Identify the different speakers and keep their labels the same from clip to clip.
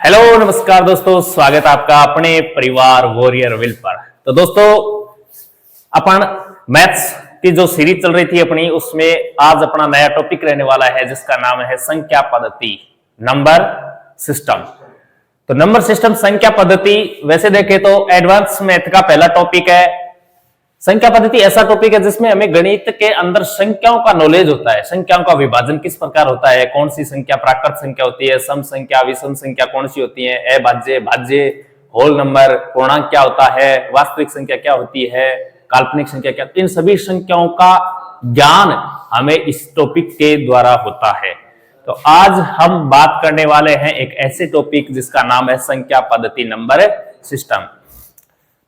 Speaker 1: Hello नमस्कार दोस्तों, स्वागत है आपका अपने परिवार वॉरियर विल पर। तो दोस्तों, अपन मैथ्स की जो सीरीज चल रही थी अपनी, उसमें आज अपना नया टॉपिक रहने वाला है जिसका नाम है संख्या पद्धति, नंबर सिस्टम। तो नंबर सिस्टम, संख्या पद्धति, वैसे देखें तो एडवांस मैथ का पहला टॉपिक है। संख्या पद्धति ऐसा टॉपिक है जिसमें हमें गणित के अंदर संख्याओं का नॉलेज होता है। संख्याओं का विभाजन किस प्रकार होता है, कौन सी संख्या प्राकृत संख्या होती है, सम संख्या, विषम संख्या कौन सी होती है, अभाज्य, भाज्य, होल नंबर, पूर्णांक क्या होता है, वास्तविक संख्या क्या होती है, काल्पनिक संख्या क्या, इन सभी संख्याओं का ज्ञान हमें इस टॉपिक के द्वारा होता है। तो आज हम बात करने वाले हैं एक ऐसे टॉपिक जिसका नाम है संख्या पद्धति, नंबर सिस्टम।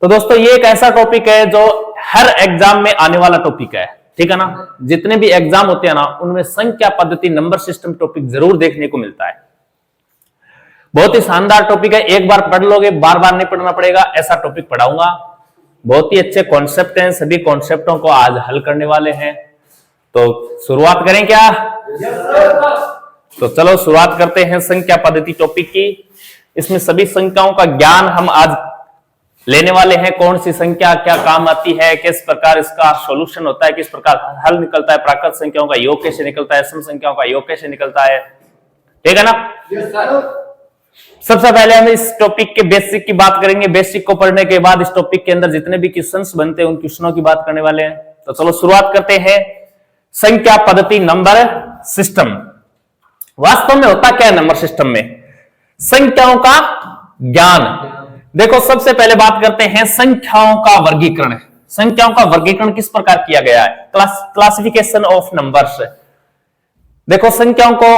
Speaker 1: तो दोस्तों, ये एक ऐसा टॉपिक है जो हर एग्जाम में आने वाला टॉपिक है, ठीक है ना। जितने भी एग्जाम होते हैं ना, उनमें संख्या पद्धति, नंबर सिस्टम टॉपिक जरूर देखने को मिलता है। बहुत ही शानदार टॉपिक है, एक बार पढ़ लोगे बार बार नहीं पढ़ना पड़ेगा, ऐसा टॉपिक पढ़ाऊंगा। बहुत ही अच्छे कॉन्सेप्ट हैं, सभी कॉन्सेप्टों को आज हल करने वाले हैं। तो शुरुआत करें क्या? तो चलो शुरुआत करते हैं संख्या पद्धति टॉपिक की। इसमें सभी संख्याओं का ज्ञान हम आज लेने वाले हैं। कौन सी संख्या क्या काम आती है, किस प्रकार इसका सॉल्यूशन होता है, किस प्रकार हल निकलता है, प्राकृत संख्याओं का योग कैसे निकलता है, सम संख्याओं का योग कैसे निकलता है, ठीक है ना। सबसे पहले हम इस टॉपिक के बेसिक की बात करेंगे। बेसिक को पढ़ने के बाद इस टॉपिक के अंदर जितने भी क्वेश्चंस बनते हैं उन क्वेश्चनों की बात करने वाले हैं। तो चलो शुरुआत करते हैं। संख्या पद्धति, नंबर सिस्टम। वास्तव में होता क्या है नंबर सिस्टम में? संख्याओं का ज्ञान। देखो, सबसे पहले बात करते हैं संख्याओं का वर्गीकरण। संख्याओं का वर्गीकरण किस प्रकार किया गया है? Classification of numbers. देखो, संख्याओं को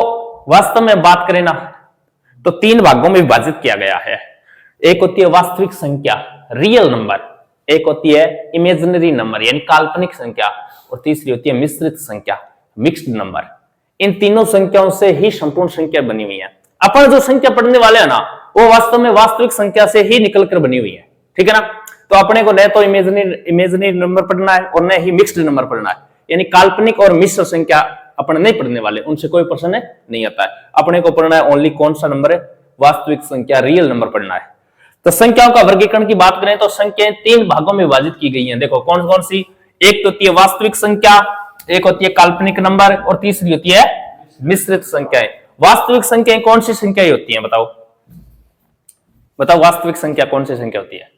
Speaker 1: वास्तव में बात करें ना तो तीन भागों में विभाजित किया गया है। एक होती है वास्तविक संख्या, रियल नंबर, एक होती है इमेजिनरी नंबर यानी काल्पनिक संख्या, और तीसरी होती है मिश्रित संख्या, मिक्स्ड नंबर। इन तीनों संख्याओं से ही संपूर्ण संख्या बनी हुई है। अपन जो संख्या पढ़ने वाले हैं ना, वो वास्तव में वास्तविक संख्या से ही निकलकर बनी हुई है, ठीक है ना। तो अपने को न तो इमेजिनरी नंबर पढ़ना है और न ही मिक्स्ड नंबर पढ़ना है, यानी काल्पनिक और मिश्र संख्या अपन नहीं पढ़ने वाले, उनसे कोई प्रश्न नहीं आता है। अपने को पढ़ना है ओनली कौन सा नंबर है? वास्तविक संख्या, रियल नंबर पढ़ना है। तो संख्याओं का वर्गीकरण की बात करें तो संख्याएं तीन भागों में विभाजित की गई हैं। देखो कौन कौन सी? एक होती है वास्तविक संख्या, एक होती है काल्पनिक नंबर, और तीसरी होती है मिश्रित संख्याएं। वास्तविक संख्याएं कौन सी संख्याएं होती हैं? बताओ बताओ, वास्तविक संख्या कौन सी संख्या होती है?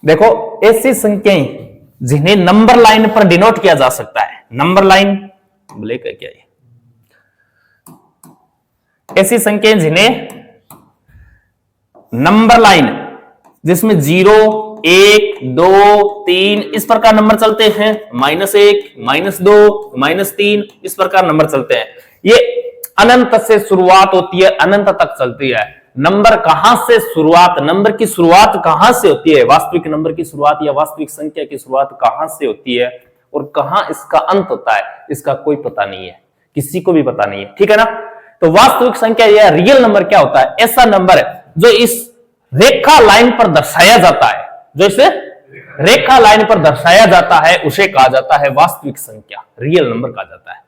Speaker 1: देखो, ऐसी संख्याएं जिन्हें नंबर लाइन पर डिनोट किया जा सकता है। नंबर लाइन ब्लैक है क्या ये? ऐसी संख्याएं जिन्हें नंबर लाइन, जिसमें 0, 1, 2, 3 इस प्रकार नंबर चलते हैं, -1, -2, -3 इस प्रकार नंबर चलते हैं। ये अनंत से शुरुआत होती है, अनंत तक चलती है। नंबर कहां से शुरुआत, नंबर की शुरुआत कहां से होती है? वास्तविक नंबर की शुरुआत या वास्तविक संख्या की शुरुआत कहां से होती है और कहां इसका अंत होता है, इसका कोई पता नहीं है, किसी को भी पता नहीं है, ठीक है ना। तो वास्तविक संख्या या रियल नंबर क्या होता है? ऐसा नंबर है जो इस रेखा लाइन पर दर्शाया जाता है, जो इसे रेखा लाइन पर दर्शाया जाता है उसे कहा जाता है वास्तविक संख्या, रियल नंबर कहा जाता है,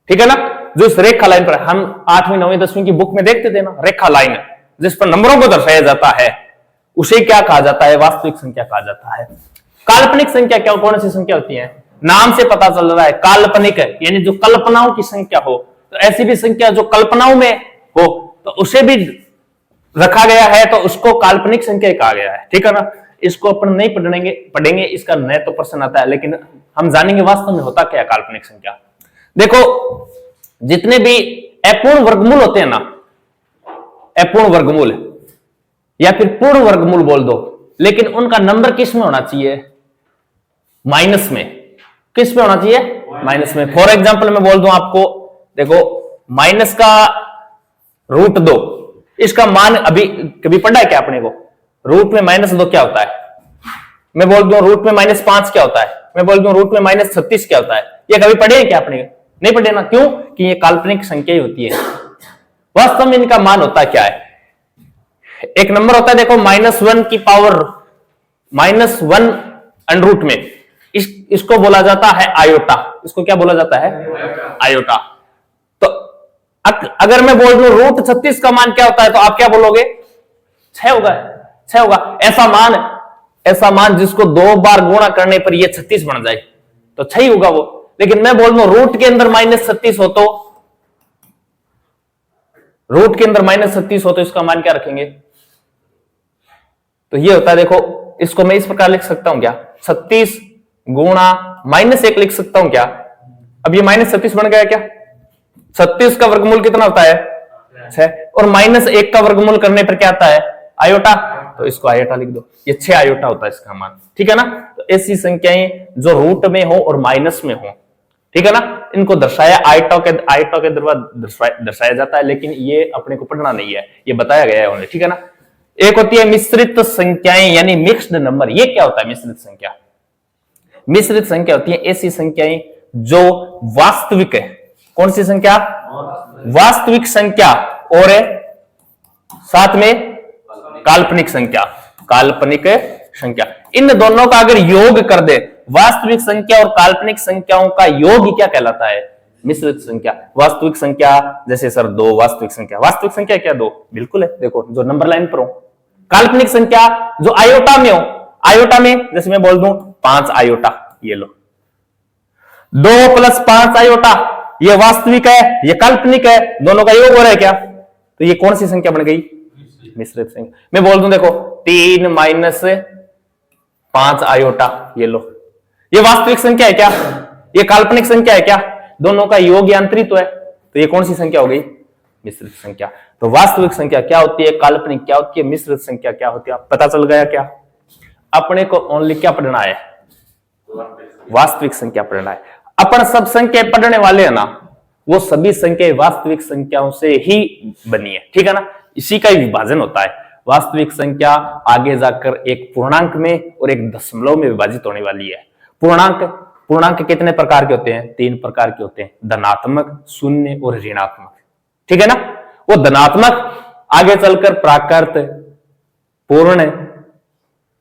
Speaker 1: ठीक है ना। जो इस रेखा लाइन पर, हम 8वीं 9वीं 10वीं की बुक में देखते थे ना, रेखा लाइन जिस पर नंबरों को दर्शाया जाता है उसे क्या कहा जाता है? वास्तविक संख्या कहा जाता है। काल्पनिक संख्या क्या, कौन सी संख्या होती है? नाम से पता चल रहा है काल्पनिक है, यानी जो कल्पनाओं की संख्या हो। तो ऐसी भी संख्या जो कल्पनाओं में हो तो उसे भी रखा गया है, तो उसको काल्पनिक संख्या कहा गया है, ठीक है ना। इसको अपन नहीं पढ़ेंगे, इसका न तो प्रश्न आता है, लेकिन हम जानेंगे वास्तव में होता क्या है काल्पनिक संख्या। देखो, जितने भी अपूर्ण वर्गमूल होते हैं ना, अपूर्ण वर्गमूल या फिर पूर्ण वर्गमूल बोल दो, लेकिन उनका नंबर किस में होना चाहिए? माइनस में। किस में होना चाहिए? माइनस में। फॉर एग्जाम्पल मैं बोल दूं आपको, देखो माइनस का √2, इसका मान अभी कभी पढ़ा है क्या अपने को? रूट में -2 क्या होता है? मैं बोल दूं रूट में -5 क्या होता है? मैं बोल दूं रूट में -36 क्या होता है? ये कभी पढ़े हैं क्या अपने? नहीं पढ़े ना। क्यों? कि ये काल्पनिक संख्या ही होती है। वास्तव में इनका मान होता क्या है? एक नंबर होता है, देखो -1 की पावर -1 √ में, इसको बोला जाता है आयोटा। इसको क्या बोला जाता है? आयोटा। तो अगर मैं बोल दूं रूट 36 का मान क्या होता है तो आप क्या बोलोगे? 6 होगा, 6 होगा। ऐसा मान जिसको 2 बार गुणा करने पर ये 36 बन जाए तो 6 ही होगा वो। लेकिन मैं बोल दूं रूट के अंदर -36 हो तो रूट के अंदर -36 हो तो इसका मान क्या रखेंगे? तो ये होता है, देखो इसको मैं इस प्रकार लिख सकता हूं क्या? 36 गुणा -1 लिख सकता हूं क्या? अब ये -36 बन गया क्या? 36 का वर्गमूल कितना होता है? 6। और -1 का वर्गमूल करने पर क्या आता है? आयोटा। तो इसको आयोटा लिख दो, ये 6 आयोटा होता है इसका मान, ठीक है ना। तो ऐसी संख्याएं जो रूट में हो और माइनस में हो, ठीक है ना, इनको दर्शाया आयोटा के द्वारा दर्शाया जाता है। लेकिन ये अपने को पढ़ना नहीं है, ये बताया गया है उन्हें, ठीक है ना। एक होती है मिश्रित संख्याएं यानी मिक्स्ड नंबर। ये क्या होता है मिश्रित संख्या? मिश्रित संख्या होती है ऐसी संख्याएं जो वास्तविक है। कौन सी संख्या? वास्तविक संख्या और साथ में काल्पनिक संख्या। काल्पनिक संख्या, इन दोनों का अगर योग कर दे, वास्तविक संख्या और काल्पनिक संख्याओं का योग क्या कहलाता है? मिश्रित संख्या। वास्तविक संख्या जैसे सर 2 वास्तविक संख्या। वास्तविक संख्या क्या 2? बिल्कुल है, देखो जो नंबर लाइन पर हो। काल्पनिक संख्या जो आयोटा में हो, आयोटा में जैसे मैं बोल दूं 5 आयोटा, ये लो 2 + 5 आयोटा, ये वास्तविक है, ये काल्पनिक है, दोनों का योग हो रहा है क्या? तो ये कौन सी संख्या बन गई? मिश्रित संख्या। मैं बोल दूं देखो 3 - 5 आयोटा, ये लो, ये वास्तविक संख्या है क्या? ये काल्पनिक संख्या है क्या? दोनों का योग यांत्रित है, तो ये कौन सी संख्या हो गई? मिश्रित संख्या। तो वास्तविक संख्या क्या होती है, काल्पनिक क्या होती है, मिश्रित संख्या क्या होती है, पता चल गया क्या? अपने को ओनली क्या पढ़ना है? वास्तविक संख्या पढ़ना है। अपन सब संख्या पढ़ने वाले हैं ना, वो सभी संख्या वास्तविक संख्याओं से ही बनी है, ठीक है ना। इसी का ही विभाजन होता है। वास्तविक संख्या आगे जाकर एक पूर्णांक में और एक दशमलव में विभाजित होने वाली है। पूर्णांक कितने प्रकार के होते हैं? 3 प्रकार के होते हैं, धनात्मक, शून्य और ऋणात्मक, ठीक है ना। वो धनात्मक आगे चलकर प्राकृत, पूर्ण,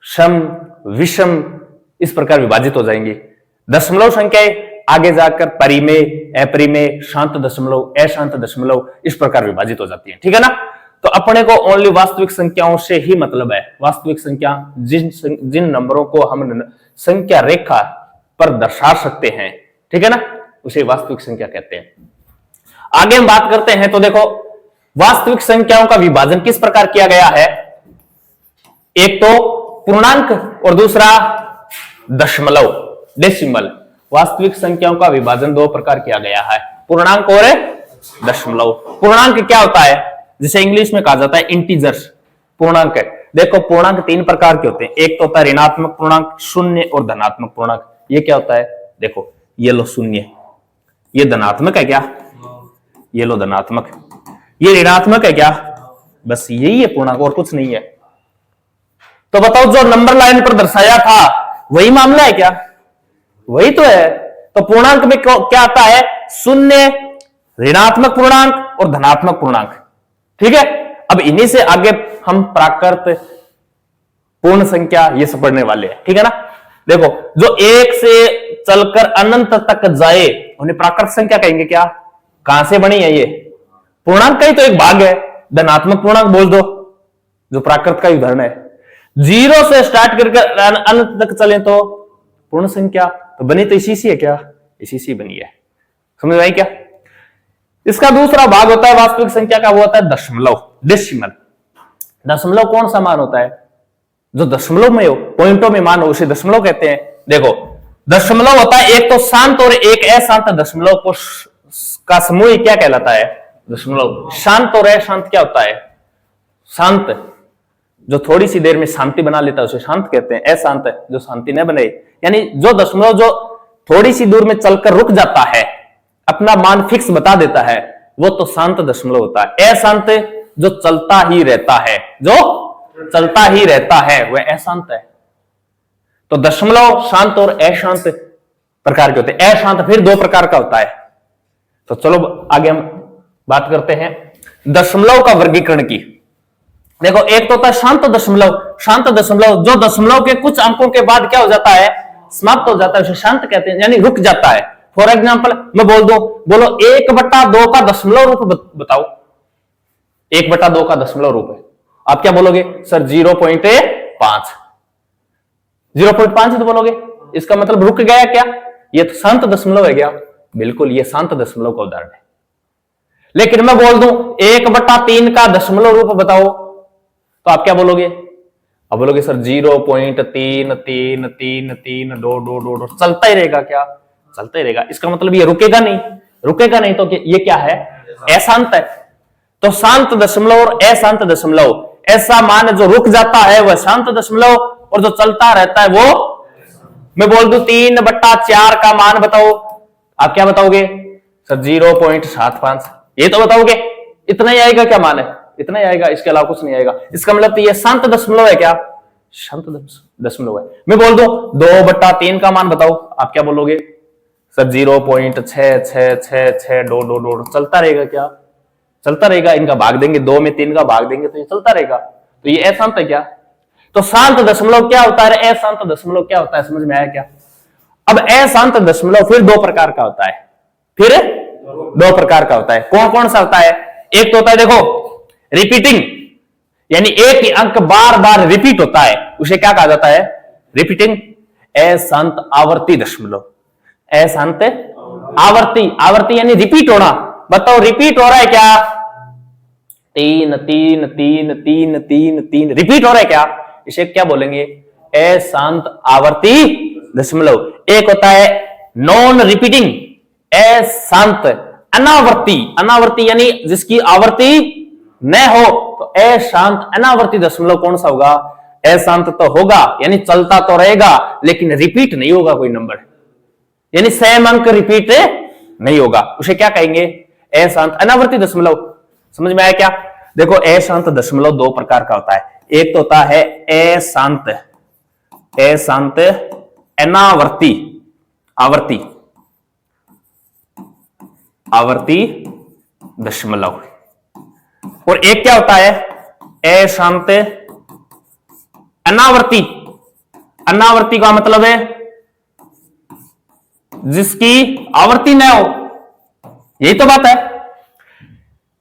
Speaker 1: सम, विषम इस प्रकार विभाजित हो जाएंगी। दशमलव संख्याएं आगे जाकर परिमेय, अपरिमेय, शांत दशमलव, अशांत दशमलव इस प्रकार विभाजित हो जाती है, ठीक है ना। तो अपने को ओनली वास्तविक संख्याओं से ही मतलब है। वास्तविक संख्या जिन नंबरों को हम संख्या रेखा पर दर्शा सकते हैं, ठीक है ना, उसे वास्तविक संख्या कहते हैं। आगे हम बात करते हैं तो देखो वास्तविक संख्याओं का विभाजन किस प्रकार किया गया है? एक तो पूर्णांक और दूसरा दशमलव, डेसिमल। वास्तविक संख्याओं का विभाजन 2 प्रकार किया गया है, पूर्णांक और दशमलव। पूर्णांक क्या होता है? जिसे इंग्लिश में कहा जाता है इंटीजर्स, पूर्णांक है। देखो पूर्णांक 3 प्रकार के होते हैं, एक तो होता है ऋणात्मक पूर्णांक, शून्य और धनात्मक पूर्णांक। ये क्या होता है? देखो ये लो शून्य, ये धनात्मक है क्या? ये लो धनात्मक। ये ऋणात्मक है क्या? बस यही है पूर्णांक, और कुछ नहीं है। तो बताओ जो नंबर लाइन पर दर्शाया था वही मामला है क्या? वही तो है। तो पूर्णांक में क्या आता है? शून्य, ऋणात्मक पूर्णांक और धनात्मक पूर्णांक, ठीक है। अब इन्हीं से आगे हम प्राकृत, पूर्ण संख्या ये सब पढ़ने वाले हैं, ठीक है ना। देखो जो 1 से चलकर अनंत तक जाए उन्हें प्राकृत संख्या कहेंगे क्या? कहां से बनी है? ये पूर्णांक का ही तो एक भाग है। धनात्मक पूर्णांक बोल दो जो प्राकृत का उदाहरण है। 0 से स्टार्ट करके अनंत तक चले तो पूर्ण संख्या। तो बनी तो इसी सी है क्या? इसी सी बनी है, समझ आई क्या? इसका दूसरा भाग होता है वास्तविक संख्या का, वो होता है दशमलव, डेसिमल। दशमलव कौन सा मान होता है? जो दशमलव में हो, पॉइंटों में मान हो, उसे दशमलव कहते हैं। देखो दशमलव होता है एक तो शांत और एक अशांत दशमलव को का समूह क्या कहलाता है? दशमलव। शांत और अशांत क्या होता है? शांत जो थोड़ी सी देर में शांति बना लेता है उसे शांत कहते हैं। अशांत जो शांति न बने, यानी जो दशमलव जो थोड़ी सी दूर में चलकर रुक जाता है, अपना मान फिक्स बता देता है, वो तो शांत दशमलव होता है। अशांत जो चलता ही रहता है, जो चलता ही रहता है वह अशांत है। तो दशमलव शांत और अशांत प्रकार के होते हैं। अशांत फिर 2 प्रकार का होता है। तो चलो आगे हम बात करते हैं दशमलव का वर्गीकरण की। देखो एक तो होता है शांत दशमलव। शांत दशमलव जो दशमलव के कुछ अंकों के बाद क्या हो जाता है? समाप्त हो जाता है, उसे शांत कहते हैं, यानी रुक जाता है। फॉर एग्जाम्पल मैं बोल दूं, बोलो 1/2 का दशमलव रूप बताओ, 1/2 का दशमलव रूप है, आप क्या बोलोगे सर 0.5, 0.5 तो बोलोगे, इसका मतलब रुक गया क्या, ये तो शांत दशमलव है क्या, बिल्कुल ये शांत दशमलव का उदाहरण है। लेकिन मैं बोल दूं 1/3 का दशमलव रूप बताओ, तो आप क्या बोलोगे, अब बोलोगे सर 0.3333 दो चलता ही रहेगा क्या, चलता ही रहेगा, इसका मतलब ये रुकेगा नहीं, रुकेगा नहीं तो ये क्या है, अशांत है। तो शांत दशमलव और अशांत दशमलव, ऐसा मान जो रुक जाता है वह शांत दशमलव, और जो चलता रहता है वो, मैं बोल दूं 3/4 का मान बताओ, आप क्या बताओगे सर 0.75, ये तो बताओगे, इतना ही आएगा क्या मान है, इतना ही आएगा, इसके अलावा कुछ नहीं आएगा, इसका मतलब तो ये शांत दशमलव है क्या, शांत दशमलव है। मैं बोल दो 2/3 का मान बताओ, आप क्या बोलोगे सर 0.6666 चलता रहेगा क्या, चलता रहेगा, इनका भाग देंगे 2 में 3 का भाग देंगे तो ये चलता रहेगा, तो ये अशांत है क्या। तो शांत दशमलव क्या होता है, अशांत दशमलव क्या होता है, समझ में आया क्या। अब अशांत दशमलव फिर 2 प्रकार का होता है, फिर 2 प्रकार का होता है, कौन कौन सा होता है, एक तो होता है देखो रिपीटिंग, यानी एक ही अंक बार बार रिपीट होता है, उसे क्या कहा जाता है, रिपीटिंग। अशांत आवर्ती दशमलव, अशांत आवर्ती, आवर्ती यानी रिपीट होना, बताओ रिपीट हो रहा है क्या, 3 3 3 3 3 3 रिपीट हो रहा है क्या, इसे क्या बोलेंगे, अशांत आवर्ती दशमलव। एक होता है नॉन रिपीटिंग, अशांत अनावर्ती, अनावर्ती यानी जिसकी आवर्ती न हो, तो अशांत अनावर्ती दशमलव कौन सा होगा, अशांत तो होगा यानी चलता तो रहेगा लेकिन रिपीट नहीं होगा कोई नंबर, यानी सेम अंक रिपीट नहीं होगा, उसे क्या कहेंगे, अशांत अनावर्ती दशमलव। समझ में आया क्या। देखो अशांत दशमलव 2 प्रकार का होता है, एक तो होता है अशांत, अशांत अनावर्ती, आवर्ती, आवर्ती दशमलव, और एक क्या होता है अशांत अनावर्ती, अनावर्ती का मतलब है जिसकी आवर्ती न हो, यही तो बात है।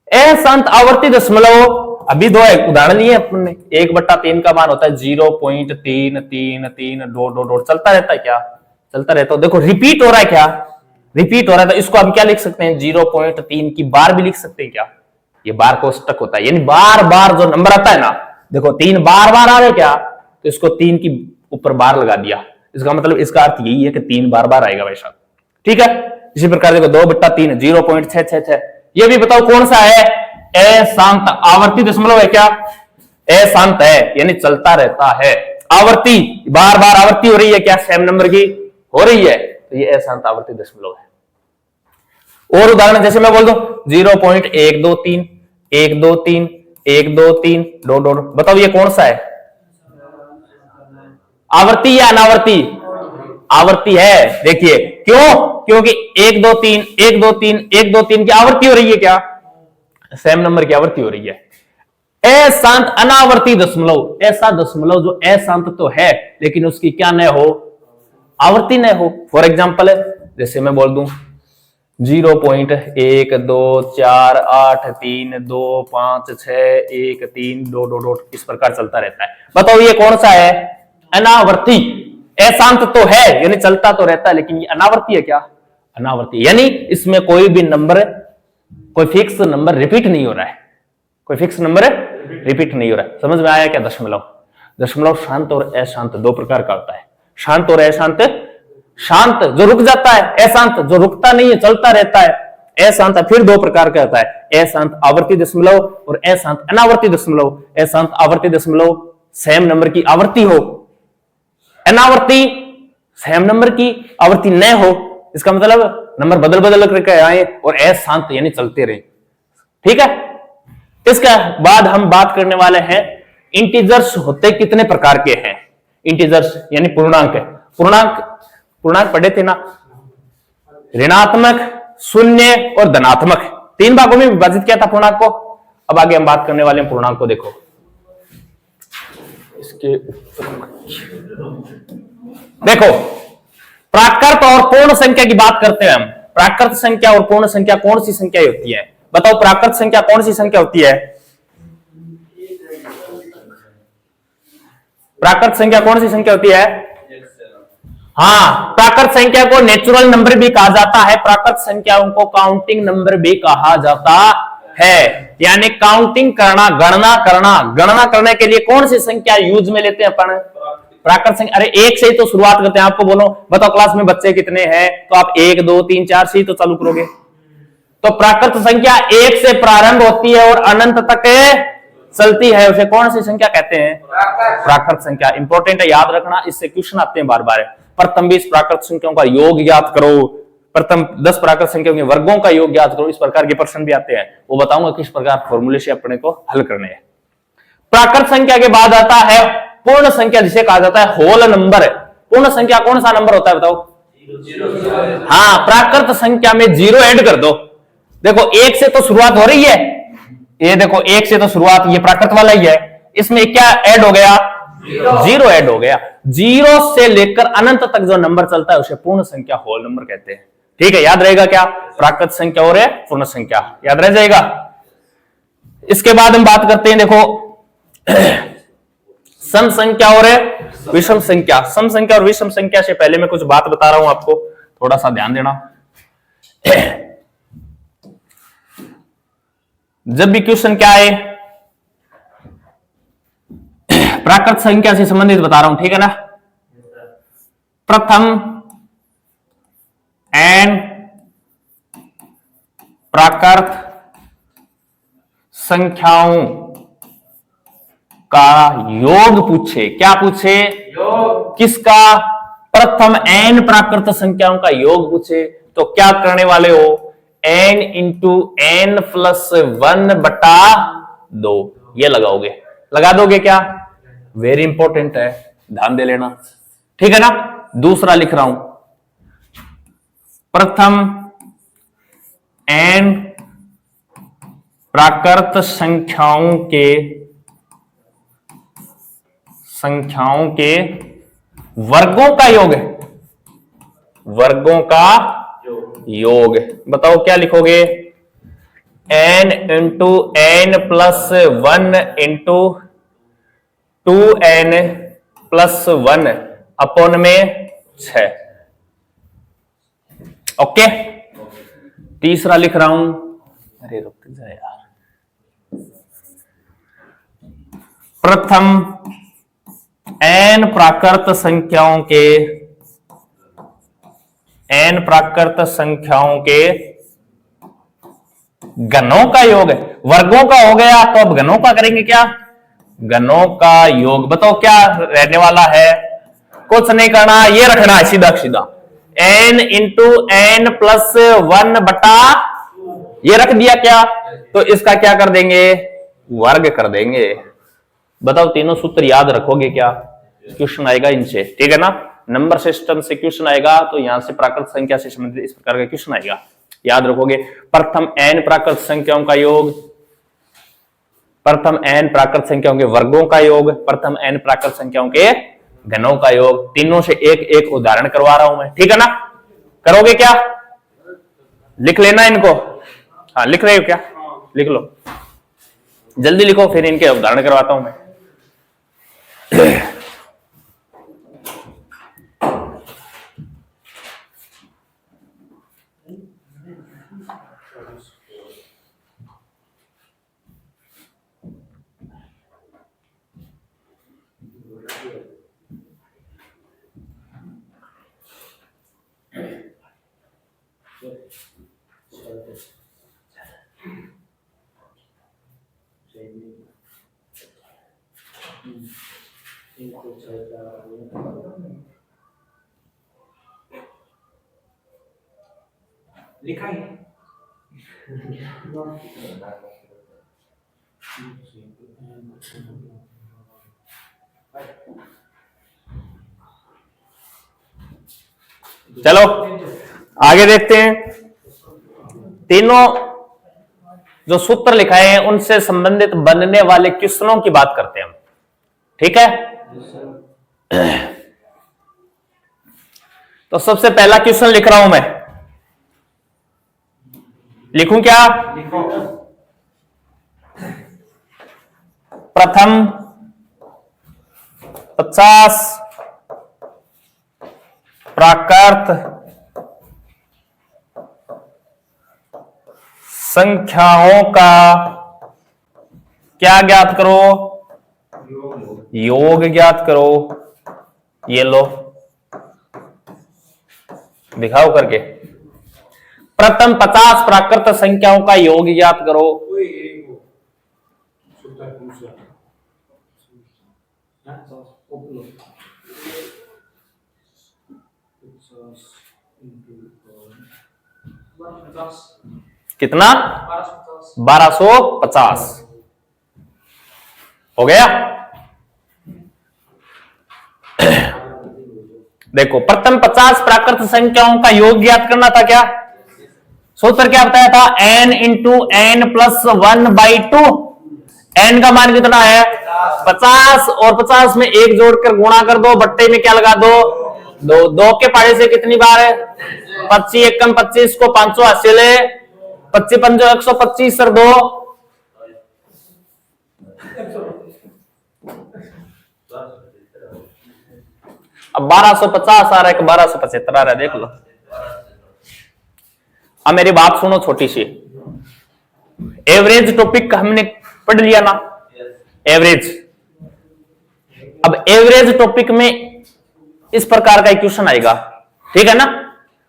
Speaker 1: अशांत आवर्ती दशमलव, अभी 2 उदाहरण लिए अपने, 1/3 का मान होता है 0.333 चलता रहता है क्या, चलता रहता है, देखो रिपीट हो रहा है क्या, रिपीट हो रहा है, तो इसको हम क्या लिख सकते हैं, 0.3 की बार भी लिख सकते हैं क्या, ये बार कोष्टक होता है, यानी बार बार जो नंबर आता है ना, देखो 3 बार बार आ रहे क्या, तो इसको 3 की ऊपर बार लगा दिया, इसका मतलब इसका अर्थ यही है कि 3 बार बार आएगा भाई साहब, ठीक है। इसी प्रकार देखो 2/3 0.666, ये भी बताओ कौन सा है, अशांत आवर्ती दशमलव है क्या, अशांत है यानी चलता रहता है, आवर्ती बार बार आवर्ती हो रही है क्या, सेम नंबर की हो रही है, तो ये अशांत आवर्ती दशमलव है। और उदाहरण जैसे मैं बोल दूं 0.123 123 123 दो, बताओ ये कौन सा है, आवर्ती या अनावर्ती, आवर्ती है, देखिए क्यों, क्योंकि 123 123 123 की आवर्ती हो रही है क्या, सेम नंबर की आवर्ती हो रही है। अशांत अनावर्ती दशमलव, ऐसा दशमलव जो अशांत तो है लेकिन उसकी क्या न हो, आवर्ती न हो। फॉर एग्जाम्पल जैसे मैं बोल दूं 0.12483256132 इस प्रकार चलता रहता है, बताओ ये कौन सा है, अनावर्ती। अशांत तो है यानी चलता तो रहता है लेकिन ये अनावर्ती है क्या, अनावर्ती, यानी इसमें कोई भी नंबर, कोई फिक्स नंबर रिपीट नहीं हो रहा है, कोई फिक्स नंबर रिपीट नहीं हो रहा है। समझ में आया क्या दशमलव। दशमलव शांत और अशांत 2 प्रकार का होता है, शांत और अशांत। शांत जो रुक जाता है, अशांत जो रुकता नहीं है चलता रहता है, अशांत फिर 2 प्रकार का होता है, अशांत आवर्ती दशमलव और अशांत अनावर्ती दशमलव। अशांत आवर्ती दशमलव सेम नंबर की आवर्ती हो, अनावर्ती सेम नंबर की आवर्ती न हो, इसका मतलब नंबर बदल बदल करके आए, और अशांत यानी चलते रहे, ठीक है। इसके बाद हम बात करने वाले हैं इंटीजर्स होते कितने प्रकार के हैं, इंटीजर्स यानी पूर्णांक। पूर्णांक पढ़े थे ना, ऋणात्मक, शून्य और धनात्मक, 3 भागों में विभाजित किया था पूर्णांक को। अब आगे हम बात करने वाले हैं पूर्णांक को। देखो इसके देखो प्राकृत और पूर्ण संख्या की बात करते हैं हम। प्राकृत संख्या और पूर्ण संख्या कौन सी संख्या होती है? बताओ, प्राकृत संख्या कौन सी संख्या होती है? प्राकृत संख्या कौन सी संख्या होती है? हाँ, प्राकृत संख्या को नेचुरल नंबर भी कहा जाता है, प्राकृत संख्याओं को काउंटिंग नंबर भी कहा जाता है। यानी काउंटिंग करना, गणना करने के लिए कौन सी संख्या यूज में लेते हैं अपन? प्राकृत संख्या। अरे एक से ही तो शुरुआत करते हैं। आपको बोलो, बताओ क्लास में बच्चे कितने हैं, तो आप 1 2 3 4 से ही तो चालू करोगे। तो प्राकृत संख्या 1 से प्रारंभ होती है और अनंत तक चलती है, उसे कौन सी संख्या कहते हैं? प्राकृत संख्या। इंपॉर्टेंट है, याद रखना, इससे क्वेश्चन आते हैं बार बार। प्रथम 20 प्राकृत संख्याओं का योग ज्ञात करो, प्रथम 10 प्राकृत संख्याओं के वर्गों का योग ज्ञात करो, इस प्रकार के प्रश्न भी आते हैं। वो बताऊंगा किस प्रकार फॉर्मूले से अपने को हल करने हैं। प्राकृत संख्या के बाद आता है पूर्ण संख्या, जिसे कहा जाता है होल नंबर। पूर्ण संख्या कौन सा नंबर होता है बताओ? हाँ, प्राकृत संख्या में 0 ऐड कर दो। देखो 1 से तो शुरुआत हो रही है, ये देखो 1 से तो शुरुआत, ये प्राकृत वाला ही है, इसमें क्या ऐड हो गया? 0 ऐड हो गया। 0 से लेकर अनंत तक जो नंबर चलता है उसे पूर्ण संख्या होल नंबर कहते हैं। ठीक है, याद रहेगा क्या? प्राकृत संख्या और पूर्ण संख्या, याद रह जाएगा। इसके बाद हम बात करते हैं, देखो सम संख्या और विषम संख्या। सम संख्या और विषम संख्या से पहले मैं कुछ बात बता रहा हूं आपको, थोड़ा सा ध्यान देना। जब भी क्वेश्चन क्या है, प्राकृत संख्या से संबंधित बता रहा हूं, ठीक है ना। प्रथम n प्राकृत संख्याओं का योग पूछे। क्या पूछे? योग। किसका? प्रथम n प्राकृत संख्याओं का योग पूछे, तो क्या करने वाले हो? n इंटू n प्लस 1/2 ये लगाओगे। लगा दोगे क्या? वेरी इंपॉर्टेंट है, ध्यान दे लेना, ठीक है ना। दूसरा लिख रहा हूं, प्रथम n प्राकृत संख्याओं के वर्गों का योग है। वर्गों का योग। बताओ क्या लिखोगे? n into n plus 1 into 2n plus 1 upon में 6। ओके। तीसरा लिख रहा हूं, अरे रुक जा यार, प्रथम n प्राकृत संख्याओं के घनों का योग है। वर्गों का हो गया, तो अब घनों का करेंगे क्या? घनों का योग। बताओ क्या रहने वाला है? कुछ नहीं करना, ये रखना है सीधा सीधा, n इंटू n प्लस 1/, ये रख दिया क्या? तो इसका क्या कर देंगे? वर्ग कर देंगे। बताओ तीनों सूत्र याद रखोगे क्या? क्वेश्चन आएगा इनसे, ठीक है ना। नंबर सिस्टम से क्वेश्चन आएगा, तो यहां से प्राकृत संख्या से संबंधित इस प्रकार का क्वेश्चन आएगा, याद रखोगे। प्रथम n प्राकृत संख्याओं का योग, प्रथम n प्राकृत संख्याओं के वर्गों का योग, प्रथम n प्राकृत संख्याओं के घनों का योग। तीनों से एक एक उदाहरण करवा रहा हूं मैं, ठीक है ना। करोगे क्या? लिख लेना इनको। हाँ, लिख रहे हो क्या? लिख लो, जल्दी लिखो, फिर इनके उदाहरण करवाता हूं मैं।
Speaker 2: लिखा है।
Speaker 1: चलो आगे देखते हैं। तीनों जो सूत्र लिखाए हैं उनसे संबंधित बनने वाले क्वेश्चनों की बात करते हैं हम, ठीक है। तो सबसे पहला क्वेश्चन लिख रहा हूं मैं, लिखूं क्या? प्रथम 50 प्राकृत संख्याओं का क्या ज्ञात करो? योग ज्ञात करो। ये लो, दिखाओ करके। प्रथम 50 प्राकृत संख्याओं का योग ज्ञात करो। कितना? 1250 हो गया। देखो, प्रथम 50 प्राकृत संख्याओं का योग ज्ञात करना था। क्या सूत्र क्या बताया था? n into n plus 1/2। n का मान कितना है? 50, और 50 में एक जोड़कर गुणा कर दो, बट्टे में क्या लगा दो? दो। दो के पाड़े से कितनी बार है? 25 एकम 25 को 500 हासिल है। 25 पंजो 125 सर 2। अब 1250 आ रहा है कि 1275 आ रहा है, देख लो। अब मेरी बात सुनो छोटी सी। एवरेज टॉपिक हमने पढ़ लिया ना, एवरेज। अब एवरेज टॉपिक में इस प्रकार का एक क्वेश्चन आएगा, ठीक है ना?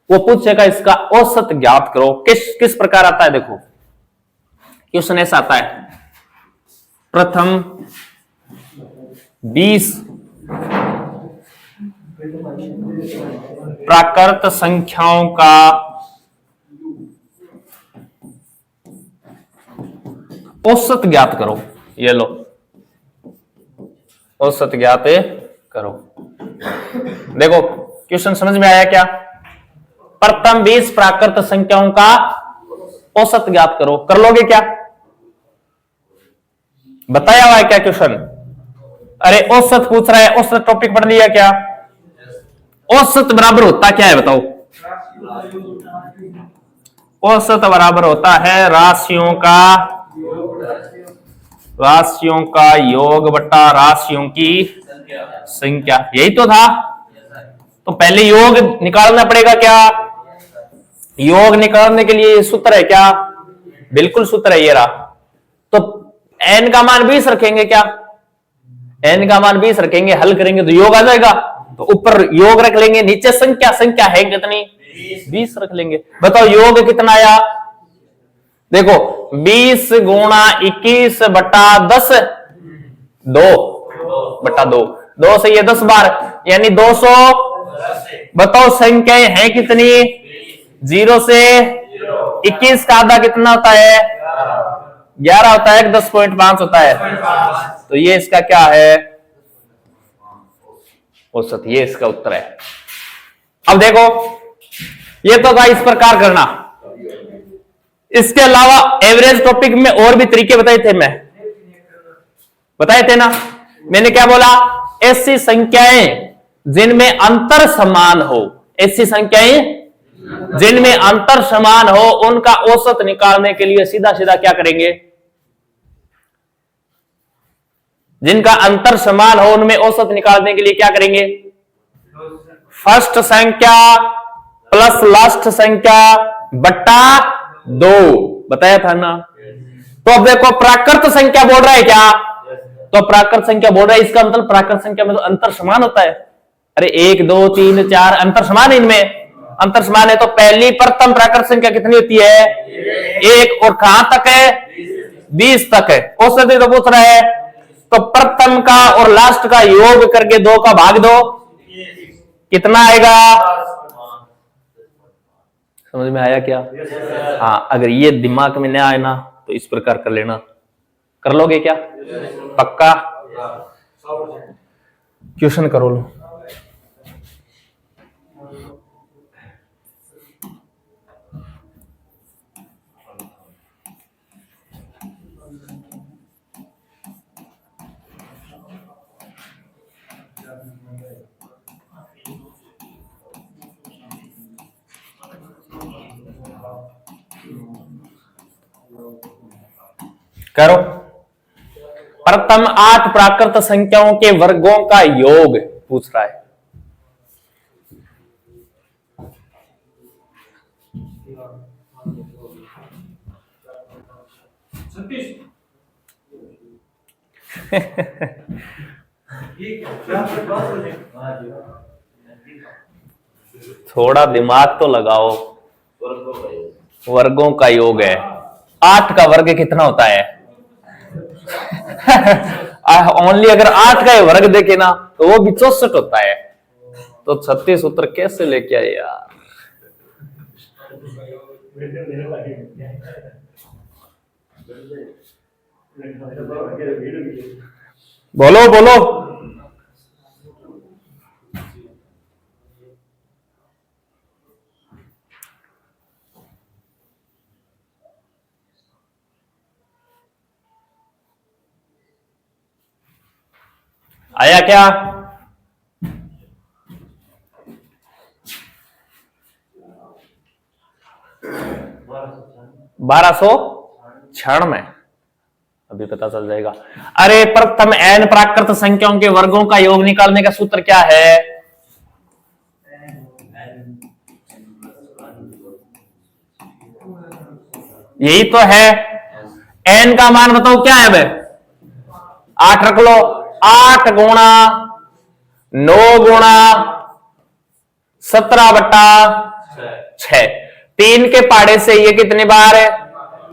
Speaker 1: वो पूछेगा इसका औसत ज्ञात करो। किस प्रकार आता है? देखो, क्वेश्चन ऐसा आता है, प्रथम 20 प्राकृत संख्याओं का औसत ज्ञात करो। ये लो, औसत ज्ञात करो। देखो, क्वेश्चन समझ में आया क्या? प्रथम 20 प्राकृत संख्याओं का औसत ज्ञात करो। कर लोगे क्या? बताया हुआ है क्या क्वेश्चन? अरे औसत पूछ रहा है, औसत टॉपिक पढ़ लिया क्या? औसत बराबर होता क्या है बताओ? औसत बराबर होता है राशियों का योग बटा राशियों की संख्या। यही तो था। तो पहले योग निकालना पड़ेगा क्या? योग निकालने के लिए सूत्र है क्या? बिल्कुल सूत्र है, ये रहा। तो n का मान 20 रखेंगे क्या? n का मान 20 रखेंगे, हल करेंगे तो योग आ जाएगा। तो ऊपर योग रख लेंगे, नीचे संख्या है कितनी? 20 रख लेंगे। बताओ योग कितना आया? देखो, 20 गुणा 21 बटा 10, 2 से ये 10 बार, यानी 200। बताओ संख्याएं हैं कितनी? 0 से 21 का आधा कितना होता है? 11 होता है, 10.5 होता है। तो ये इसका क्या है? औसत। ये इसका उत्तर है। अब देखो, ये तो था इस प्रकार करना। इसके अलावा एवरेज टॉपिक में और भी तरीके बताए थे ना। मैंने क्या बोला? ऐसी संख्याएं जिनमें अंतर समान हो, ऐसी संख्याएं जिनमें अंतर समान हो, उनका औसत निकालने के लिए सीधा सीधा क्या करेंगे? जिनका अंतर समान हो उनमें औसत निकालने के लिए क्या करेंगे? फर्स्ट संख्या प्लस लास्ट संख्या बट्टा 2 बताया था ना। तो अब देखो, प्राकृत संख्या बोल रहा है क्या? तो प्राकृत संख्या बोल रहा है, इसका मतलब प्राकृत संख्या में तो अंतर समान होता है। अरे 1 2 3 4 अंतर समान है, इनमें अंतर समान है। तो पहली प्रथम प्राकृत संख्या कितनी होती है? 1। और कहां तक है? 20 तक है। औसत तो पूछ रहा है, तो प्रथम का और लास्ट का योग करके 2 का भाग दो, कितना आएगा? समझ में आया क्या? हाँ, अगर ये दिमाग में ना आए ना तो इस प्रकार कर लेना। कर लोगे क्या? पक्का? क्वेश्चन करो लो। करो। प्रथम 8 प्राकृत संख्याओं के वर्गों का योग पूछ रहा है। थोड़ा दिमाग तो लगाओ। वर्गों का योग है। 8 का वर्ग कितना होता है? ओनली अगर 8 का वर्ग देखे ना तो वो भी 64 होता है। तो 36 उत्तर कैसे लेके आए यार? बोलो बोलो। आया क्या? 1296 में अभी पता चल जाएगा। अरे प्रथम n प्राकृत संख्याओं के वर्गों का योग निकालने का सूत्र क्या है? यही तो है। n का मान बताओ क्या है? बे 8 रख लो। 8 गुणा 9 गुणा 17/6। 3 के पाड़े से ये कितनी बार है?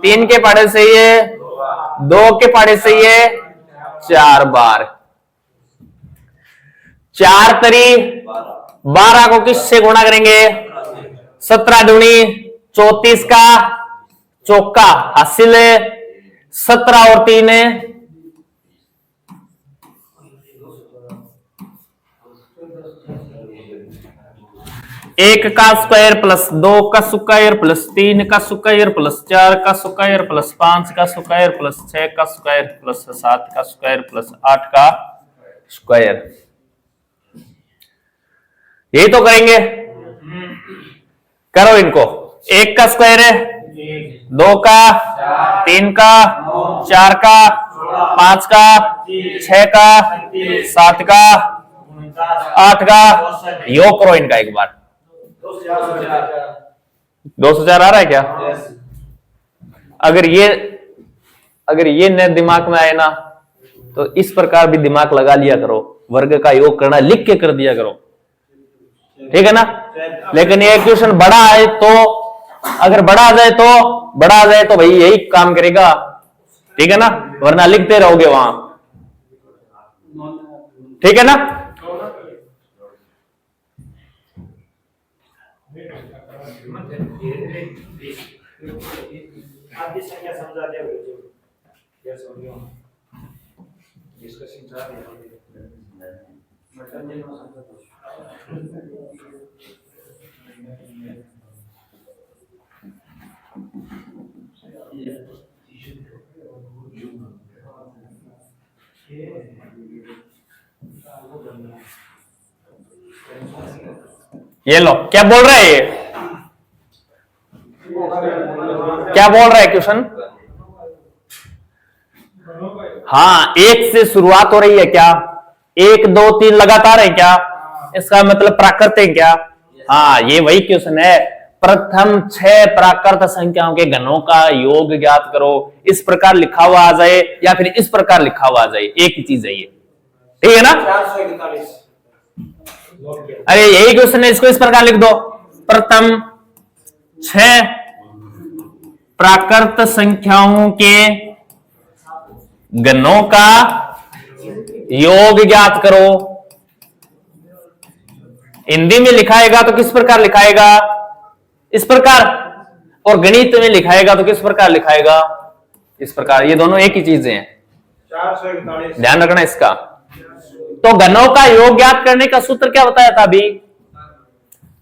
Speaker 1: 3 के पाड़े से ये, 2 के पाड़े से ये 4 बार। 4 तरी 12 को किससे गुणा करेंगे? 17 दूनी 34 का चौका हासिल है। 17 और 3 1 का स्क्वायर प्लस 2 का स्क्वायर प्लस 3 का स्क्वायर प्लस 4 का स्क्वायर प्लस 5 का स्क्वायर प्लस 6 का स्क्वायर प्लस 7 का स्क्वायर प्लस 8 का स्क्वायर। यही तो करेंगे। करो इनको। 1 का स्क्वायर है, 2 का, 3 का, 4 का, 5 का, 6 का, 7 का, 8 का। योग करो इनका एक बार। 204 आ रहा है क्या? अगर ये न दिमाग में आए ना तो इस प्रकार भी दिमाग लगा लिया करो। वर्ग का योग करना लिख के कर दिया करो, ठीक है ना? लेकिन ये क्वेश्चन बड़ा आए तो, अगर बड़ा आ जाए तो भाई यही काम करेगा, ठीक है ना? वरना लिखते रहोगे वहां, ठीक है ना?
Speaker 2: आपकी संख्या समझा दिया
Speaker 1: ये लो, क्या बोल रहा है ये? क्या बोल रहा है क्वेश्चन? हाँ, 1 से शुरुआत हो रही है क्या? 1 2 3 लगातार है क्या? इसका मतलब प्राकृत है क्या? हाँ, ये वही क्वेश्चन है। प्रथम 6 प्राकृत संख्याओं के घनों का योग ज्ञात करो। इस प्रकार लिखा हुआ आ जाए या फिर इस प्रकार लिखा हुआ आ जाए, एक ही चीज है ये, ठीक है ना?
Speaker 2: 441।
Speaker 1: अरे यही क्वेश्चन है, इसको इस प्रकार लिख दो। प्रथम 6 प्राकृत संख्याओं के घनों का योग ज्ञात करो। हिंदी में लिखाएगा तो किस प्रकार लिखाएगा? इस प्रकार। और गणित में लिखाएगा तो किस प्रकार लिखाएगा? इस प्रकार। ये दोनों एक ही चीजें हैं,
Speaker 2: 441।
Speaker 1: ध्यान रखना इसका। तो घनों का योग ज्ञात करने का सूत्र क्या बताया था अभी?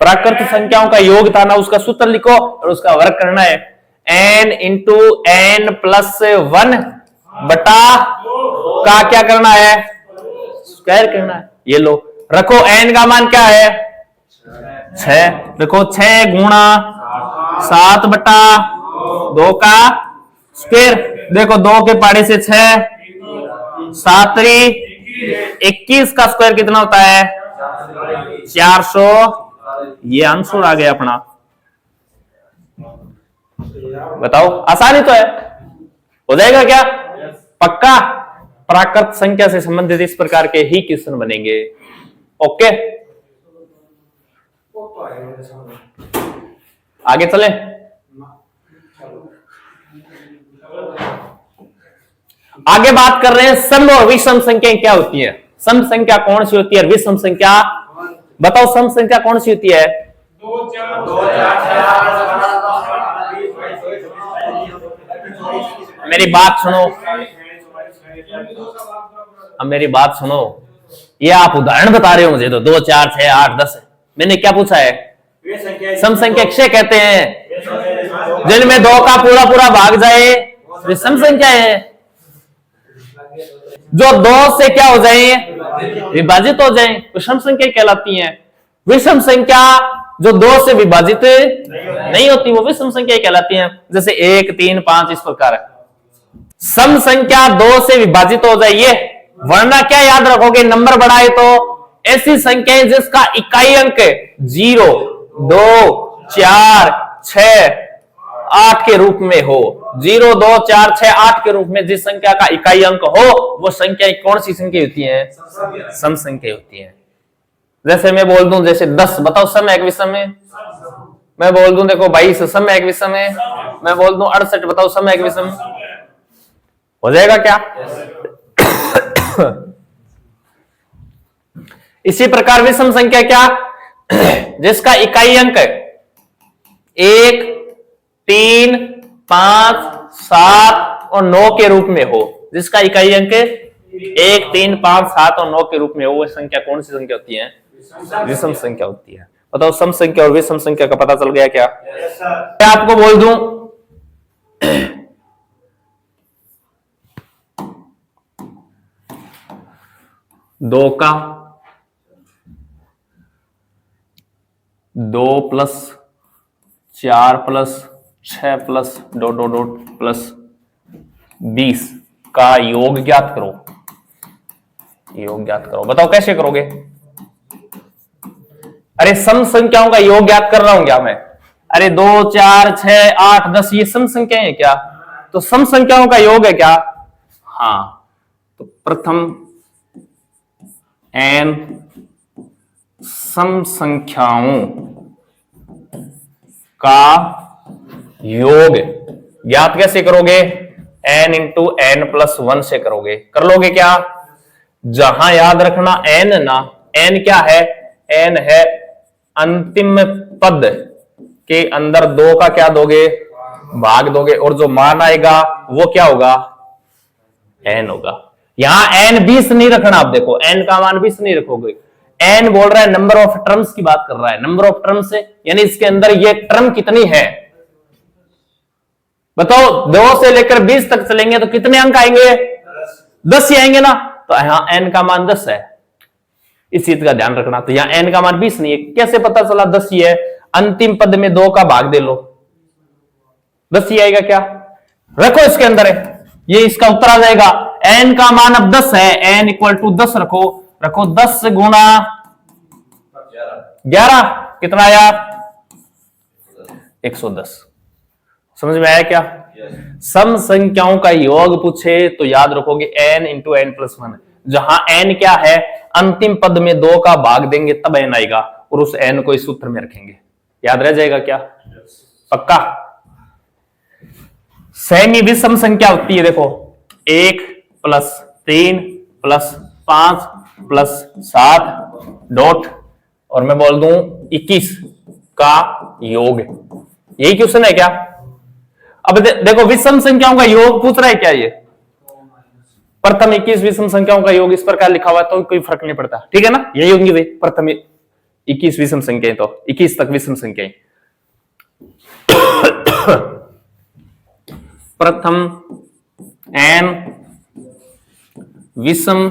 Speaker 1: प्राकृत संख्याओं का योग था ना, उसका सूत्र लिखो और उसका वर्ग करना है। n इंटू n प्लस 1 बटा का क्या करना है? स्क्वायर करना है। ये लो, रखो n का मान क्या है? 6। देखो 6 गुणा 7 बटा 2 का स्क्वायर देखो 2 के पाड़े से 6, 7 21 का स्क्वायर कितना होता है? 400। ये आंसर आ गया अपना। बताओ, आसानी तो है, हो जाएगा क्या? पक्का। प्राकृत संख्या से संबंधित इस प्रकार के ही क्वेश्चन बनेंगे। ओके, आगे चले। आगे बात कर रहे हैं सम और विषम संख्याएं क्या होती है। सम संख्या कौन सी होती है और विषम संख्या? बताओ, सम संख्या कौन सी होती है? मेरी बात सुनो, अब मेरी बात सुनो। ये आप उदाहरण बता रहे हो मुझे तो 2 4 6 8 10। मैंने क्या पूछा है? सम संख्या किसे कहते हैं? जिनमें 2 का पूरा पूरा भाग जाए वे सम संख्या है। जो 2 से क्या हो जाए? विभाजित हो जाए, विषम संख्या कहलाती है। विषम संख्या जो 2 से विभाजित नहीं होती वो विषम संख्या कहलाती है। जैसे 1 3 5 इस प्रकार है। सम संख्या 2 से विभाजित हो जाइए, वरना क्या याद रखोगे? नंबर बढ़ाए तो ऐसी संख्याएं जिसका इकाई अंक 0 2 4 6 8 के रूप में हो। 0 2 4 6 8 के रूप में जिस संख्या का इकाई अंक हो वो संख्या कौन सी संख्या होती है? सम संख्या होती है। जैसे मैं बोल दूं, जैसे 10, बताओ सम है कि विषम है? मैं बोल दूं देखो 22 सम है कि विषम है? मैं बोल दूं 68, बताओ सम है कि विषम? हो जाएगा क्या? इसी प्रकार विषम संख्या क्या? जिसका इकाई अंक 1 3 5 7 और 9 के रूप में हो। जिसका इकाई अंक 1 3 5 7 और 9 के रूप में हो, वह संख्या कौन सी संख्या होती है? विषम संख्या होती है। बताओ, सम संख्या और विषम संख्या का पता चल गया क्या? मैं आपको बोल दूं 2 का 2 plus 4 plus 6 plus dot dot dot plus 20 का योग ज्ञात करो। योग ज्ञात करो। बताओ कैसे करोगे? अरे सम संख्याओं का योग ज्ञात कर रहा हूं क्या मैं? अरे 2 4 6 8 10 ये सम संख्याएं हैं क्या? तो सम संख्याओं का योग है क्या? हाँ, तो प्रथम n सम संख्याओं का योग ज्ञात कैसे करोगे? n इंटू n प्लस 1 से करोगे। कर लोगे क्या? जहां याद रखना n ना, n क्या है? n है अंतिम पद के अंदर 2 का क्या दोगे? भाग दोगे, और जो मान आएगा वो क्या होगा? n होगा। यहां n 20 नहीं रखना। आप देखो n का मान 20 नहीं रखोगे। n बोल रहा है नंबर ऑफ टर्म्स की बात कर रहा है। नंबर ऑफ टर्म्स से यानी इसके अंदर ये टर्म कितनी है? बताओ, 2 से लेकर 20 तक चलेंगे तो कितने अंक आएंगे? 10 ही आएंगे ना। तो यहां n का मान 10 है, इस चीज का ध्यान रखना। तो यहां n का मान 20 नहीं है। कैसे पता चला 10 ही है? अंतिम पद में 2 का भाग दे लो, 10 ही आएगा क्या? रखो इसके अंदर है, ये इसका उत्तर आ जाएगा। n का मान अब 10 है, n इक्वल टू 10 रखो। रखो 10 गुना 11 कितना आया? 110। समझ में आया क्या? सम संख्याओं का योग पूछे तो याद रखोगे n इंटू n प्लस 1। जहां n क्या है? अंतिम पद में 2 का भाग देंगे तब n आएगा, और उस n को इस सूत्र में रखेंगे। याद रह जाएगा क्या? पक्का। सेमी विषम संख्या होती है, देखो 1 प्लस 3 प्लस 5 प्लस 7 डॉट और मैं बोल दूं 21 का योग। यही क्वेश्चन है क्या? अब देखो विषम संख्याओं का योग पूछ रहा है क्या? ये प्रथम 21 विषम संख्याओं का योग इस प्रकार लिखा हुआ तो कोई फर्क नहीं पड़ता, ठीक है ना? यही होंगी भाई प्रथम 21 विषम संख्याएं, तो 21 तक विषम संख्याएं। प्रथम n विषम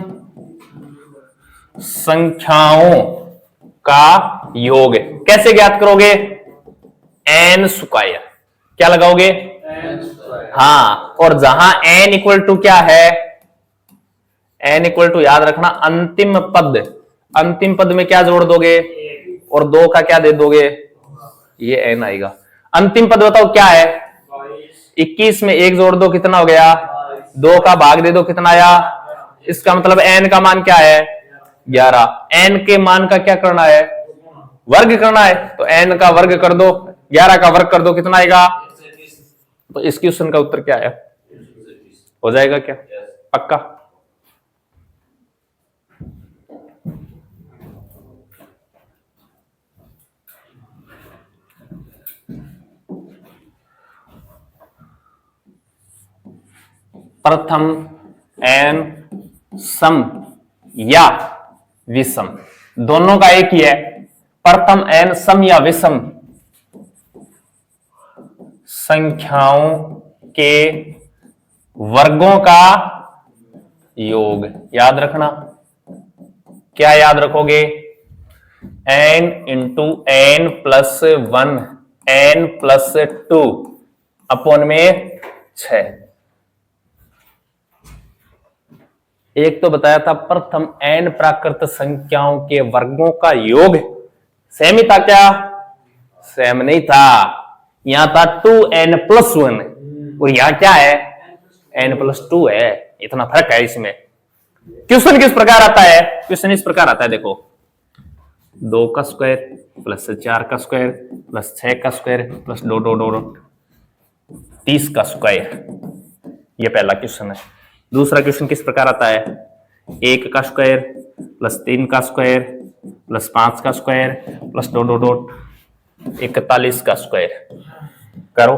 Speaker 1: संख्याओं का योग कैसे ज्ञात करोगे? n square. क्या लगाओगे? हाँ, और जहां n इक्वल टू क्या है, n इक्वल टू याद रखना अंतिम पद, अंतिम पद में क्या जोड़ दोगे और 2 का क्या दे दोगे, ये n आएगा। अंतिम पद बताओ क्या है, 21 में 1 जोड़ दो कितना हो गया, 2 का भाग दे दो कितना आया, इसका मतलब n का मान क्या है 11। n के मान का क्या करना है, वर्ग करना है, तो n का वर्ग कर दो, 11 का वर्ग कर दो कितना आएगा, तो इस क्वेश्चन का उत्तर क्या है, हो जाएगा क्या, पक्का। प्रथम एन सम या विषम, दोनों का एक ही है। प्रथम एन सम या विषम संख्याओं के वर्गों का योग, याद रखना, क्या याद रखोगे, n into n plus 1 n plus 2 upon में 6। एक तो बताया था प्रथम n प्राकृत संख्याओं के वर्गों का योग, सेम ही था क्या, सेम नहीं था, यहां था 2n प्लस 1 और यहां क्या है n प्लस 2 है, इतना फर्क है इसमें। क्वेश्चन किस प्रकार आता है, क्वेश्चन इस प्रकार आता है, देखो 2 का स्क्वायर प्लस 4 का स्क्वायर प्लस 6 का स्क्वायर प्लस 2 30 का स्क्वायर, ये पहला क्वेश्चन है। दूसरा क्वेश्चन किस प्रकार आता है, 1 का स्क्वायर प्लस 3 का स्क्वायर प्लस 5 का स्क्वायर प्लस 2 41 का स्क्वायर। करो,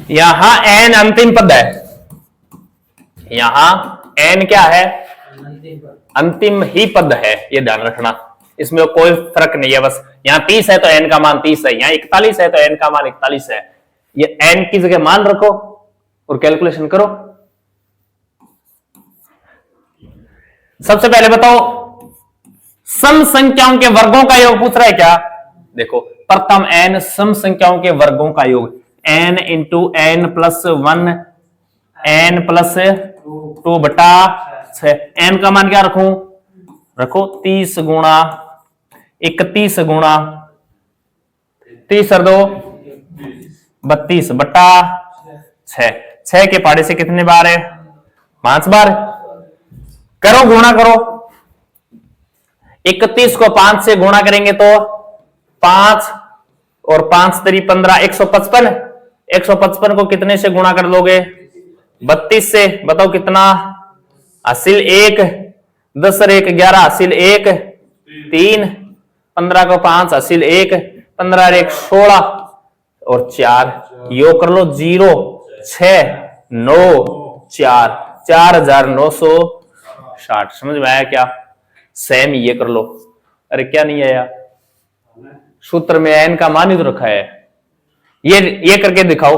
Speaker 1: यहां n अंतिम पद है, यहां n क्या है, अंतिम ही पद है, ये ध्यान रखना, इसमें कोई फर्क नहीं है। बस यहां 30 है तो n का मान 30 है, यहां 41 है तो n का मान 41 है, ये n की जगह मान रखो और कैलकुलेशन करो। सबसे पहले बताओ सम संख्याओं के वर्गों का योग पूछ रहा है क्या, देखो प्रथम n सम संख्याओं के वर्गों का योग, n into n plus 1 n plus 2 बटा 6, n का मान क्या रखूं, रखो 30 गुणा 31 गुणा 30 और 2 32 बटा 6, 6 के पहाड़े से कितने बार है, 5 बार। करो गुणा करो, 31 को 5 से गुणा करेंगे तो 5 और 5 तरी 15 155, 155 को कितने से गुणा कर लोगे, 32 से, बताओ कितना, हासिल 1, 10 और 1 11, हासिल 1 3, 15 को 5 हासिल 1, 15 और 1 16 और 4, योग कर लो 0 6 9 4 4960। समझ में आया क्या, सेम ये कर लो। अरे क्या नहीं आया, सूत्र में n का मान ही तो रखा है, ये करके दिखाओ,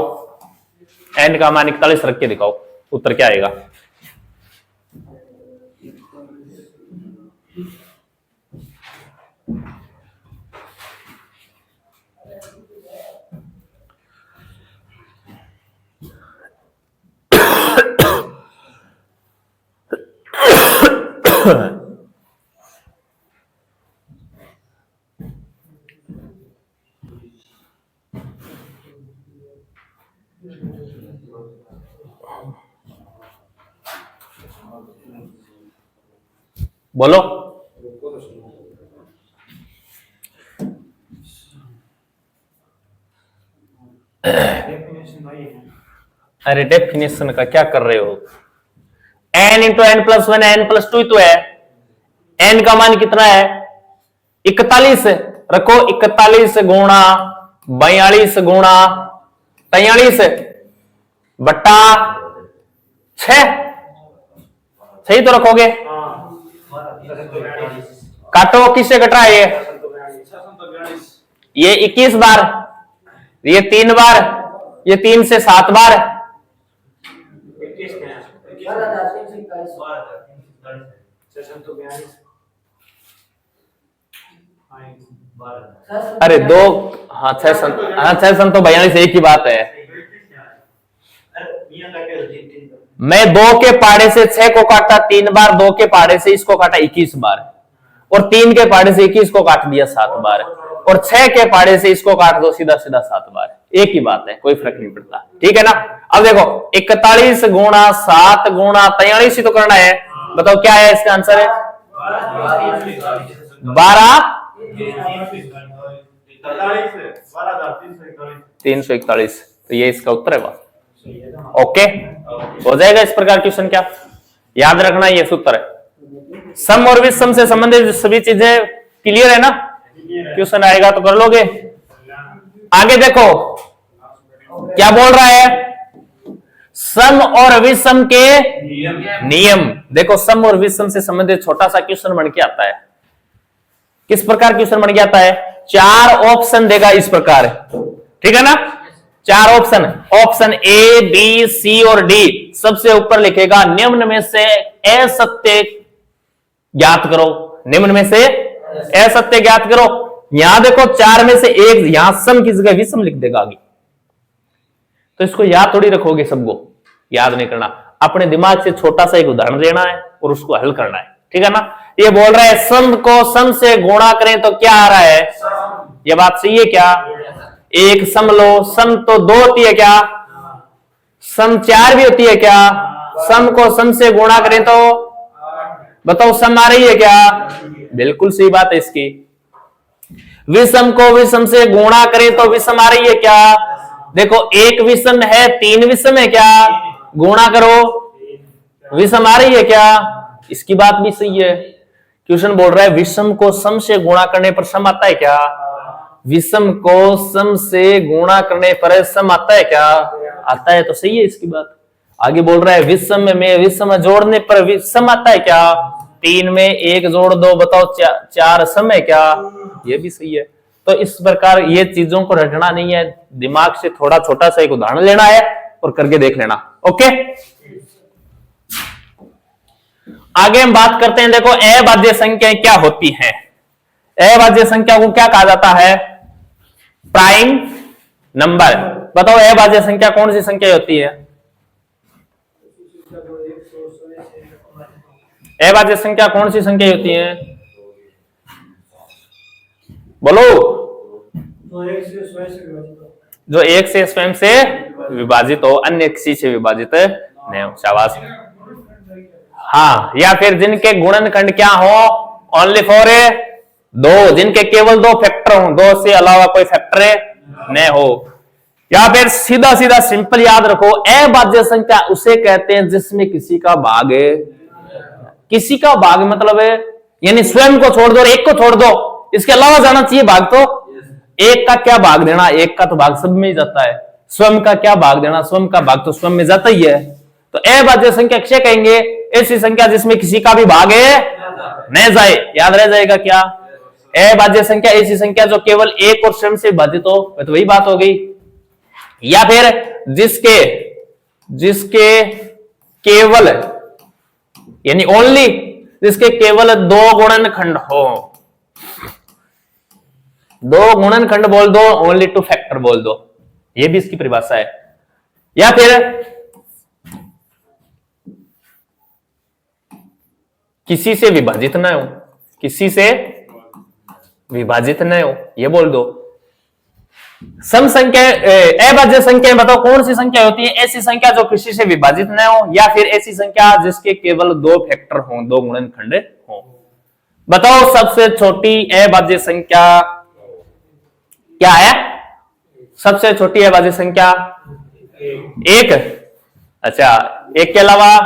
Speaker 1: n का मान 41 रख के दिखाओ, उत्तर क्या आएगा। बोलो, अरे डेफिनेशन का क्या कर रहे हो, n into n plus 1 n plus 2 तो है, n का मान कितना है 41, रखो 41 गुणा 42 गुणा 43 बट्टा 6, सही तो रखोगे, काटो, किससे कट रहा है ये 21 बार, ये 3 बार, ये 3 से 7 बार, अरे 2 हाँ 6 सन तो 42 एक ही बात है। मैं 2 के पहाड़े से 6 को काटा 3 बार, 2 के पहाड़े से इसको काटा 21 बार, और 3 के पहाड़े से 21 को काट दिया 7 बार, और 6 के पहाड़े से इसको काट दो सीधा सीधा 7 बार। एक ही बात है, कोई फर्क नहीं पड़ता, ठीक है ना। अब देखो 41 गुणा 7 गुणा 43 ही तो करना है, बताओ क्या है इसका आंसर है 12,341, तो ये इसका उत्तर है बस। ओके, हो जाएगा इस प्रकार क्वेश्चन। क्या याद रखना, ये सूत्र है। सम और विषम से संबंधित सभी चीजें क्लियर है ना, क्वेश्चन आएगा तो कर लोगे। आगे देखो क्या बोल रहा है, सम और विषम के नियम। देखो सम और विषम से संबंधित छोटा सा क्वेश्चन बन के आता है। किस प्रकार क्वेश्चन बन के आता है, 4 ऑप्शन देगा इस प्रकार, ठीक है ना। 4 option, option A B C और डी, सबसे ऊपर लिखेगा निम्न में से असत्य ज्ञात करो, निम्न में से असत्य ज्ञात करो। यहां देखो 4 में से एक, यहां सम की जगह विषम लिख देगा आगे, तो इसको याद थोड़ी रखोगे, सबको याद नहीं करना, अपने दिमाग से छोटा सा एक उदाहरण लेना है और उसको हल करना है, ठीक है ना। ये बोल रहा है सम को सम से गुणा करें तो क्या आ रहा है, ये बात सही है क्या, एक सम लो, सम तो 2 होती है क्या, सम 4 भी होती है क्या, सम को सम से गुणा करें तो बताओ सम आ रही है क्या, बिल्कुल सही बात है इसकी। विषम को विषम से गुणा करें तो विषम आ रही है क्या, देखो एक विषम है 3 विषम है क्या, गुणा करो विषम आ रही है क्या, इसकी बात भी सही है। क्वेश्चन बोल रहा है विषम को सम से गुणा करने पर सम आता है क्या, विषम को सम से गुणा करने पर सम आता है क्या, आता है, तो सही है इसकी बात। आगे बोल रहा है विषम में विषम जोड़ने पर विषम आता है क्या, 3 में 1 जोड़ दो, बताओ 4 सम है क्या, ये भी सही है। तो इस प्रकार ये चीजों को रटना नहीं है, दिमाग से थोड़ा छोटा सा एक उदाहरण लेना है और करके देख लेना। ओके, आगे हम बात करते हैं। देखो अभाज्य संख्या क्या होती है, अभाज्य संख्या को क्या कहा जाता है, प्राइम नंबर। बताओ अभाज्य संख्या कौन सी संख्या होती है, अभाज्य संख्या कौन सी संख्या होती है, बोलो, जो एक से स्वयं से विभाजित हो, अन्य किसी से विभाजित नहीं हो, शाबाश। हाँ, या फिर जिनके गुणनखंड क्या हो, ओनली फॉर 2, जिनके केवल 2 फैक्टर हो, 2 से अलावा कोई फैक्टर नहीं हो। या फिर सीधा सीधा सिंपल याद रखो, अभाज्य संख्या उसे कहते हैं जिसमें किसी का भाग है, किसी का भाग मतलब है यानी स्वयं को छोड़ दो और एक को छोड़ दो, इसके अलावा जाना चाहिए भाग, तो एक का क्या भाग देना, एक का तो भाग सब में ही जाता है, स्वयं का क्या भाग देना, स्वयं का भाग तो स्वयं में जाता ही है। तो अभाज्य संख्या किसे कहेंगे, ऐसी संख्या जिसमें किसी का भी भाग है नहीं जाए, याद रह जाएगा क्या, अभाज्य संख्या ऐसी संख्या जो केवल एक और स्वयं से विभाजित हो, तो वही बात हो गई। या फिर जिसके केवल यानी ओनली, जिसके केवल 2 गुणनखंड हो, 2 गुणनखंड बोल दो, ओनली 2 फैक्टर बोल दो, ये भी इसकी परिभाषा है। या फिर किसी से विभाजित न हो, किसी से विभाजित न हो, ये बोल दो। सम संख्या अभाज्य संख्या बताओ कौन सी संख्या होती है, ऐसी संख्या जो किसी से विभाजित न हो, या फिर ऐसी संख्या जिसके केवल 2 फैक्टर हो, 2 गुणनखंड हो। बताओ सबसे छोटी अभाज्य संख्या क्या है, सबसे छोटी अभाज्य संख्या 1, अच्छा 1 के अलावा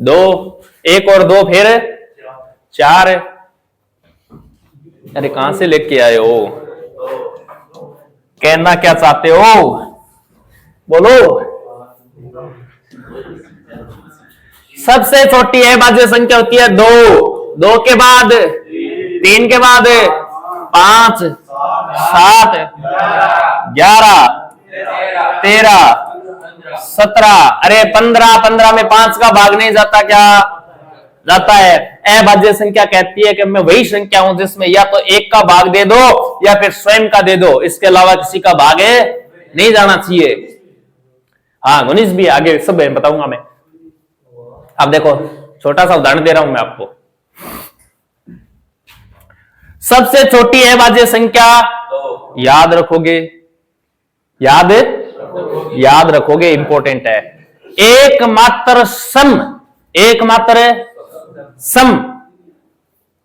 Speaker 1: 2, 1 और 2 फिर 4। अरे कहां से लेके आए हो, कहना क्या चाहते हो, बोलो। सबसे छोटी अभाज्य संख्या होती है 2, 2 के बाद 3 के बाद 5, 7, 11, 13, 17, अरे 15, 15 में 5 का भाग नहीं जाता क्या, जाता है। अभाज्य संख्या कहती है कि मैं वही संख्या हूं जिसमें या तो 1 का भाग दे दो या फिर स्वयं का दे दो, इसके अलावा किसी का भाग नहीं जाना चाहिए। हाँ गुणिज भी आगे सब बताऊंगा मैं। अब देखो छोटा सा उदाहरण दे रहा हूं मैं आपको। सबसे छोटी अभाज्य संख्या याद रखोगे, याद रखोगे, इंपॉर्टेंट है। एकमात्र सम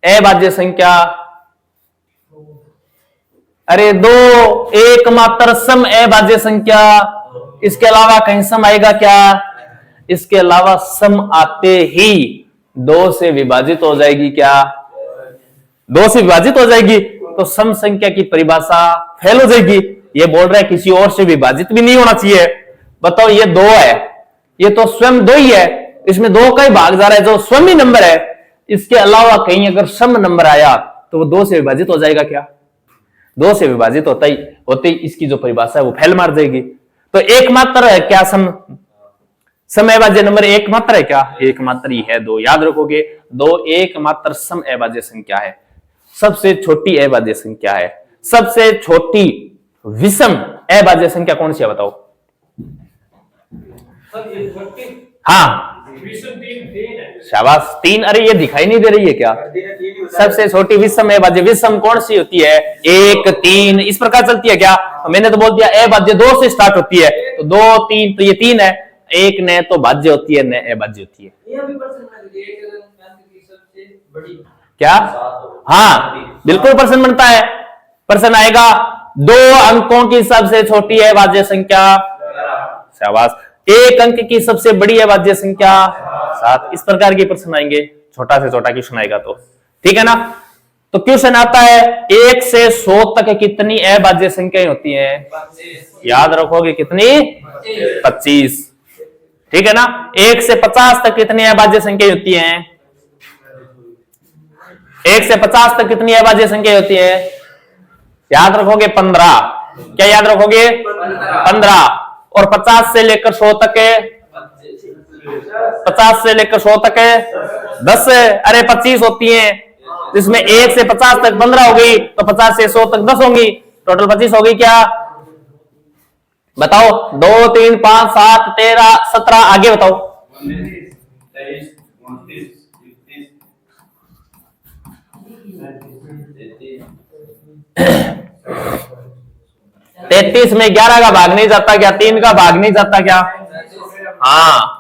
Speaker 1: अभाज्य संख्या, अरे दो एकमात्र सम अभाज्य संख्या, इसके अलावा कहीं सम आएगा क्या? इसके अलावा सम आते ही 2 से विभाजित हो जाएगी क्या? 2 से विभाजित हो जाएगी तो सम संख्या की परिभाषा फेल हो जाएगी। ये बोल रहा है किसी और से विभाजित भी नहीं होना चाहिए। बताओ ये 2 है, ये तो स्वयं 2 ही है, इसमें 2 का ही भाग जा रहा है जो स्वयं ही नंबर है। इसके अलावा कहीं अगर सम नंबर आया तो वो 2 से विभाजित हो जाएगा क्या? 2 से विभाजित होते ही इसकी जो परिभाषा है वो फेल मार जाएगी। तो एकमात्र है क्या सम अभाज्य नंबर? एकमात्र है क्या? एकमात्र ही है 2। याद रखोगे 2 एकमात्र सम अभाज्य संख्या है। सबसे छोटी अभाज्य संख्या है। सबसे छोटी विषम अभाज्य संख्या कौन सी है बताओ? हाँ शाबाश 3। अरे ये दिखाई नहीं दे रही है क्या? सबसे छोटी विषम अभाज्य, विषम कौन सी होती है? 1 3 इस प्रकार चलती है क्या? तो मैंने तो बोल दिया अभाज्य 2 से स्टार्ट होती है, तो 2 3 तो ये 3 है। 1 न तो भाज्य होती है न अभाज्य होती है। क्या? हाँ बिल्कुल प्रश्न बनता है। प्रश्न आएगा 2 अंकों की सबसे छोटी अभाज्य संख्या, शाबाश। 1 अंक की सबसे बड़ी अभाज्य संख्या 7। इस प्रकार के प्रश्न आएंगे, छोटा से छोटा क्वेश्चन आएगा तो ठीक है ना। तो क्वेश्चन आता है 1 से 100 तक कितनी अभाज्य संख्याएं होती हैं? याद रखोगे कितनी? 25। ठीक है ना। 1 से 50 तक कितनी अभाज्य संख्याएं होती हैं? 1 से 50 तक कितनी अभाज्य संख्या होती है? याद रखोगे 15। क्या याद रखोगे? 15। और 50 से लेकर 100 तक है 50 से लेकर 100 तक है 10। अरे 25 होती है, जिसमें 1 से 50 तक 15 हो गई, तो 50 से 100 तक 10 होंगी, टोटल 25 होगी क्या? बताओ 2 3 5 7 13 17 आगे बताओ। 33 में 11 का भाग नहीं जाता क्या? 3 का भाग नहीं जाता क्या? हाँ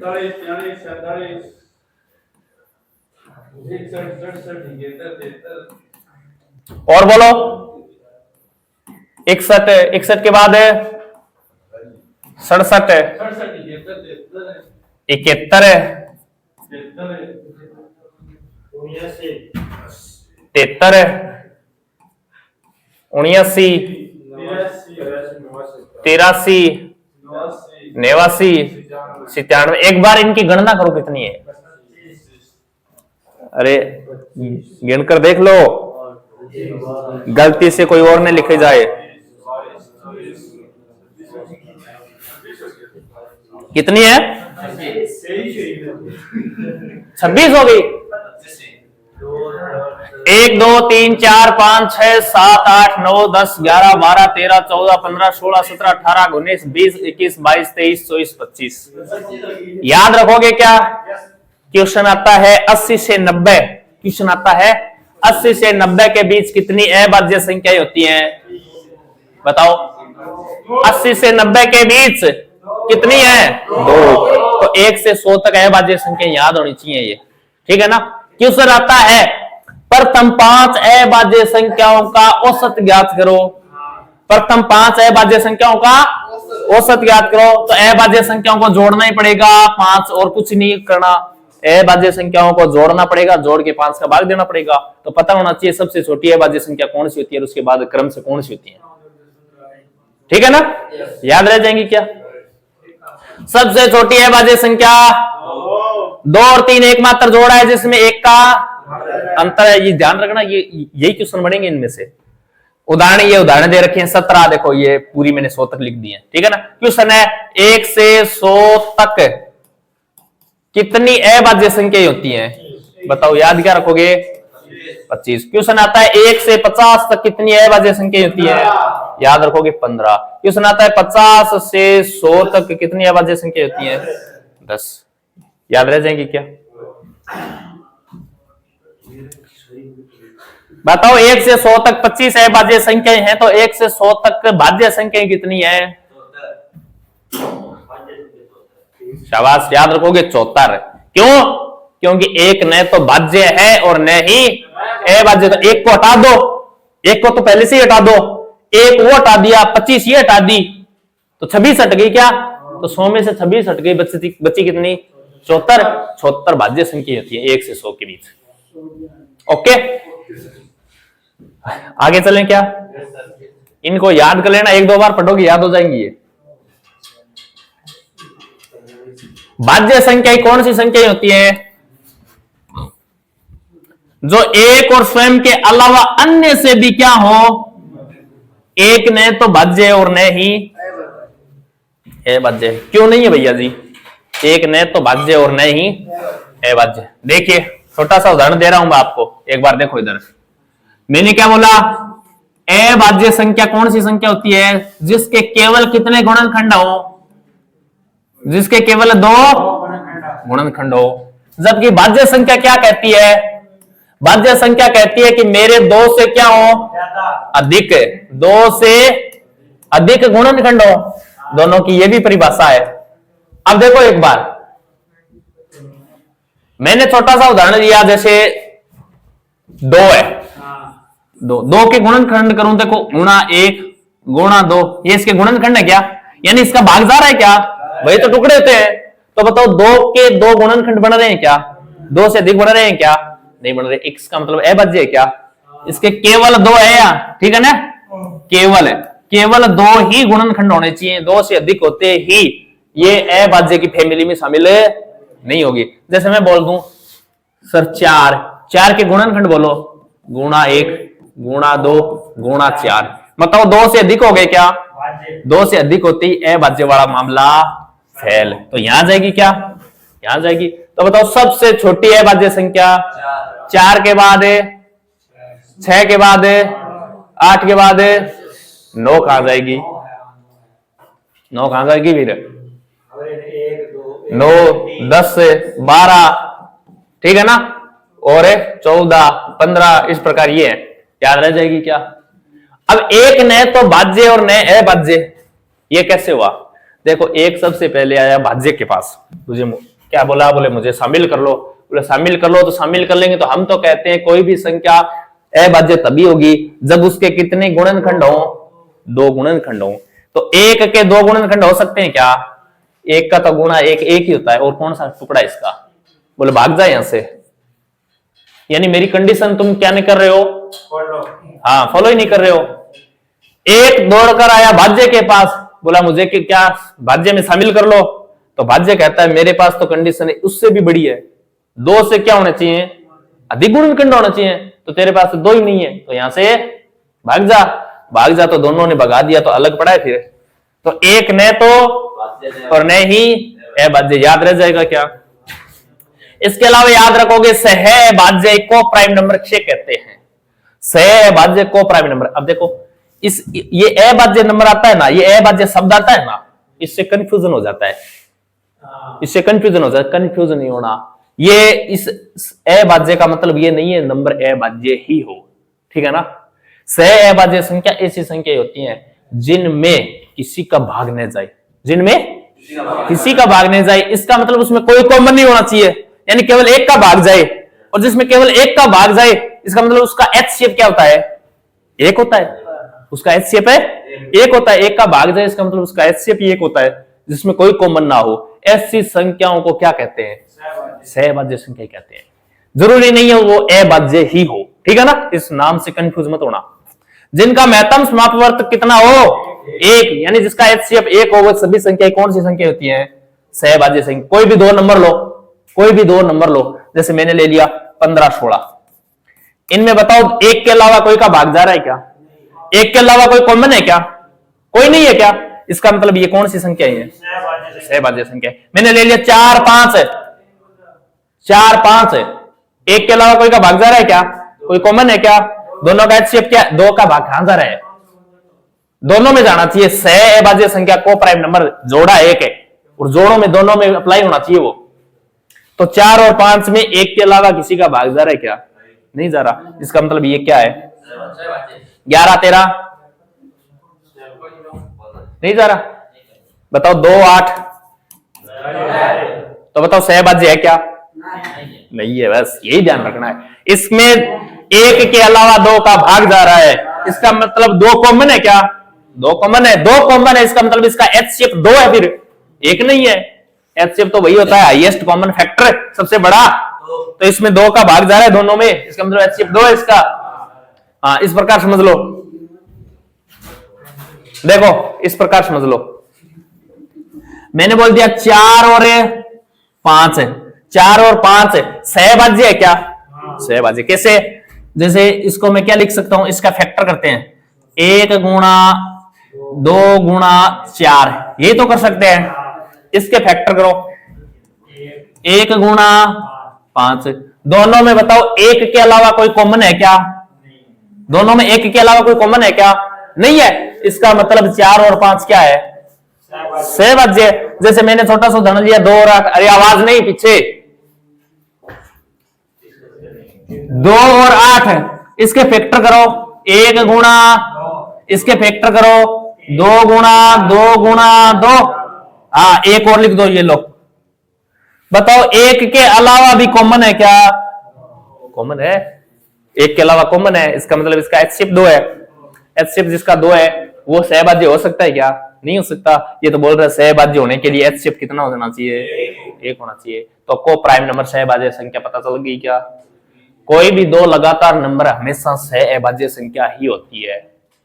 Speaker 2: 41 42 47
Speaker 1: और बोलो। 61 के बाद है 67 है 71 है 73 है 79 83 89 97। एक बार इनकी गणना करो कितनी है। अरे गिनकर देख लो, गलती से कोई और ने लिखे जाए। कितनी है? 26 हो गई। 1 2 3 4 5 6 7 8 9 10 11 12 13 14 15 16 17 18 19 20 21 22 23 24 25। याद रखोगे क्या? क्वेश्चन आता है 80 से 90। क्वेश्चन आता है 80 से 90 के बीच कितनी अभाज्य संख्याएं होती हैं? बताओ 80 से 90 के बीच कितनी है? 2। तो 1 से 100 तक अभाज्य संख्या याद होनी चाहिए ये, ठीक है ना। क्वेश्चन आता है प्रथम 5 अभाज्य संख्याओं का औसत ज्ञात करो। प्रथम 5 अभाज्य संख्याओं का औसत ज्ञात करो। तो अभाज्य संख्याओं को जोड़ना ही पड़ेगा 5, और कुछ नहीं करना। अभाज्य संख्याओं को जोड़ना पड़ेगा, जोड़ के 5 का भाग देना पड़ेगा। तो पता होना चाहिए सबसे छोटी अभाज्य संख्या कौन सी होती है और उसके बाद क्रम से कौन सी होती है, ठीक है ना। याद रह जाएंगी क्या? सबसे छोटी अभाज्य संख्या 2 और 3 एकमात्र जोड़ा है जिसमें 1 का अंतर है। ये ध्यान रखना, ये यही क्वेश्चन बनेंगे इनमें से। ये उदाहरण दे रखे हैं 17। देखो ये पूरी मैंने 100 तक लिख दी है, ठीक है ना। क्वेश्चन है 1 से 100 तक कितनी अभाज्य संख्याएं होती हैं? बताओ याद क्या रखोगे? 25। क्वेश्चन आता है 1 से 50 तक कितनी अभाज्य संख्याएं होती है? याद रखोगे 15। क्वेश्चन आता है 50 से 100 तक कितनी अभाज्य संख्या होती है? 10। याद रह जाएंगी क्या? बताओ 1 से 100 तक 25 अभाज्य संख्याएं हैं, तो 1 से 100 तक भाज्य संख्याएं कितनी है? शाबाश, याद रखोगे 74। क्यों? क्योंकि एक न तो भाज्य है और न ही अभाज्य। तो एक को हटा दो, एक को तो पहले से ही हटा दो, एक वो हटा दिया, 25 ये हटा दी, तो 26 हट गई क्या? तो 100 में से 26 हट गई, बची कितनी? 74। 74 भाज्य संख्या होती है 1 से 100 के बीच। ओके, आगे चलें क्या? इनको याद कर लेना, 1-2 बार पढ़ोगे याद हो जाएंगी ये। भाज्य संख्या कौन सी संख्या होती है? जो एक और स्वयं के अलावा अन्य से भी क्या हो? एक ने तो भाज्य और न ही अभाज्य। क्यों नहीं है भैया जी? एक ने तो भाज्य और न ही अभाज्य। देखिए छोटा सा उदाहरण दे रहा हूं मैं आपको, एक बार देखो इधर। मैंने क्या बोला? अभाज्य संख्या कौन सी संख्या होती है? जिसके केवल कितने गुणनखंड हो? जिसके केवल 2 गुणनखंड हो। जबकि भाज्य संख्या क्या कहती है? भाज्य संख्या कहती है कि मेरे 2 से क्या हो? अधिक। 2 से अधिक गुणनखंड हो। दोनों की ये भी परिभाषा है। अब देखो एक बार, मैंने छोटा सा उदाहरण दिया, जैसे 2 है, 2 के गुणनखंड करूं, देखो गुणा 1 गुणा 2, ये इसके गुणनखंड है क्या? यानी इसका भाग जा रहा है क्या? वही तो टुकड़े होते हैं। तो बताओ 2 के 2 गुणनखंड बन रहे हैं क्या? 2 से अधिक बन रहे हैं क्या? नहीं बन रहे। x का मतलब अभाज्य है क्या? इसके केवल 2 है या? ठीक है ना, केवल है। केवल 2 ही गुणनखंड होने चाहिए, 2 से अधिक होते ही ये अभाज्य की फैमिली में शामिल नहीं होगी। जैसे मैं बोल दूं सर 4 के गुणनखंड बोलो, गुणा 1 गुणा 2 गुणा 4, बताओ 2 से अधिक हो गए क्या? 2 से अधिक होते ही अभाज्य वाला मामला फेल। तो यहां जाएगी क्या? यहां जाएगी। तो बताओ सबसे छोटी अभाज्य संख्या 4 के बाद 6 के बाद 8 के बाद 9 कहां जाएगी? 9 कहां जाएगी फिर? 9 10 12, ठीक है ना, और 14 15, इस प्रकार ये है। याद रह जाएगी क्या? अब एक न तो भाज्य और न अभाज्य, ये कैसे हुआ? देखो एक सबसे पहले आया भाज्य के पास, मुझे क्या बोला? बोले मुझे शामिल कर लो। बोले शामिल कर लो, तो शामिल कर लेंगे। तो हम तो कहते हैं कोई भी संख्या अभाज्य तभी होगी जब उसके कितने गुणनखंड हो? 2 गुणनखंड हो। तो 1 के 2 गुणनखंड हो सकते हैं क्या? 1 का तो गुणा 1 ही होता है, और कौन सा टुकड़ा है इसका? बोले भाग जाए यहां से। यानी मेरी कंडीशन तुम क्या नहीं कर रहे हो? हाँ, फॉलो ही नहीं कर रहे हो। 1 दौड़कर आया भाज्य के पास, बोला मुझे कि क्या भाज्य में शामिल कर लो। तो भाज्य कहता है मेरे पास तो कंडीशन है उससे भी बड़ी है, 2 से क्या होना चाहिए? अधिक गुणनखंड होना चाहिए। तो तेरे पास तो 2 ही नहीं है, तो यहां से भाग जा। भाग जा, तो दोनों ने भगा दिया, तो अलग पड़ा है फिर। तो एक ने तो और न ही अभाज्य। याद रह जाएगा क्या? इसके अलावा याद रखोगे सहअभाज्य को प्राइम नंबर किसे कहते हैं? सहअभाज्य को प्राइम नंबर। अब देखो ये अभाज्य नंबर आता है ना, ये अभाज्य शब्द आता है ना, इससे कंफ्यूजन हो जाता है। इससे कंफ्यूजन हो जाता है, कंफ्यूजन नहीं होना। ये इस अभाज्य का मतलब ये नहीं है नंबर अभाज्य ही हो, ठीक है ना। सहअभाज्य संख्या ऐसी संख्या होती है जिनमें किसी का भाग न जाए, जिनमें किसी का भाग नहीं जाए। इसका मतलब उसमें कोई कॉमन नहीं होना चाहिए, यानी केवल एक का भाग जाए। और जिसमें केवल एक का भाग जाए, इसका मतलब उसका HCF क्या होता है? 1 होता है। उसका HCF है 1 होता है। एक का भाग जाए, इसका मतलब उसका HCF ही 1 होता है, जिसमें कोई कॉमन ना हो। ऐसी संख्याओं को क्या कहते हैं? सहअभाज्य संख्या कहते हैं। जरूरी नहीं है वो अभाज्य ही हो, ठीक है ना। इस नाम से कंफ्यूज मत होना। जिनका महत्तम समापवर्त कितना हो? 1, यानी जिसका HCF 1 हो, वो सभी संख्याएं कौन सी संख्या होती हैं? सहअभाज्य संख्या। कोई भी 2 नंबर लो, कोई भी 2 नंबर लो, जैसे मैंने ले लिया 15 16। इनमें बताओ 1 के अलावा कोई का भाग जा रहा है क्या? 1 के अलावा कोई कॉमन है क्या? कोई नहीं है क्या? इसका मतलब ये कौन सी संख्या है? सहअभाज्य संख्या। मैंने ले लिया 4 5 है, 4 5 है। 1 के अलावा कोई का भाग जा रहा है क्या? कोई कॉमन है क्या? दोनों का HCF क्या? 2 का भाग कहां जा रहा है? दोनों में जाना चाहिए। सह अभाज्य संख्या को प्राइम नंबर जोड़ा एक है और जोड़ों में दोनों में अप्लाई होना चाहिए वो। तो 4 और 5 में एक के अलावा किसी का भाग जा रहा है क्या? नहीं जा रहा। इसका मतलब ये क्या है? 11 13 नहीं जा रहा। बताओ 2 8 तो बताओ सहभाज्य है क्या? नहीं है। बस यही ध्यान रखना है। इसमें एक के अलावा 2 का भाग जा रहा है, इसका मतलब 2 कॉमन है क्या? 2 कॉमन है। 2 कॉमन है, इसका मतलब इसका HCF 2 है, फिर एक नहीं है। HCF तो वही होता है हाईएस्ट कॉमन फैक्टर, सबसे बड़ा। तो इसमें 2 का भाग जा रहा है दोनों में, इसका मतलब HCF 2 है इसका। हाँ, इस प्रकार समझ लो। देखो इस प्रकार समझ लो, मैंने बोल दिया 4 और 5 है, 4 और 5 है, सहभाज्य है क्या? सहभाज्य। कैसे? जैसे इसको मैं क्या लिख सकता हूं, इसका फैक्टर करते हैं, 1 गुणा 2 गुणा 4, ये तो कर सकते हैं। इसके फैक्टर करो, 1 गुणा 5। दोनों में बताओ एक के अलावा कोई कॉमन है क्या? दोनों में एक के अलावा कोई कॉमन है क्या? नहीं है। इसका मतलब 4 और 5 क्या है? सहभाज्य। जैसे मैंने छोटा सा उदाहरण लिया 2 और 8, अरे आवाज नहीं पीछे, 2 और 8, इसके फैक्टर करो, 1 गुणा, इसके फैक्टर करो 2 गुणा 2 गुणा 2। हाँ, एक और लिख दो, ये लो। बताओ एक के अलावा भी कॉमन है क्या? कॉमन है, एक के अलावा कॉमन है, इसका मतलब इसका HCF 2 है। HCF जिसका 2 है वो सहभाज्य हो सकता है क्या? नहीं हो सकता। ये तो बोल रहा है सहभाज्य होने के लिए HCF कितना होना चाहिए? 1 होना चाहिए। तो को प्राइम नंबर सहभाज्य संख्या पता चल गई क्या? कोई भी 2 लगातार नंबर हमेशा सहभाज्य संख्या ही होती है।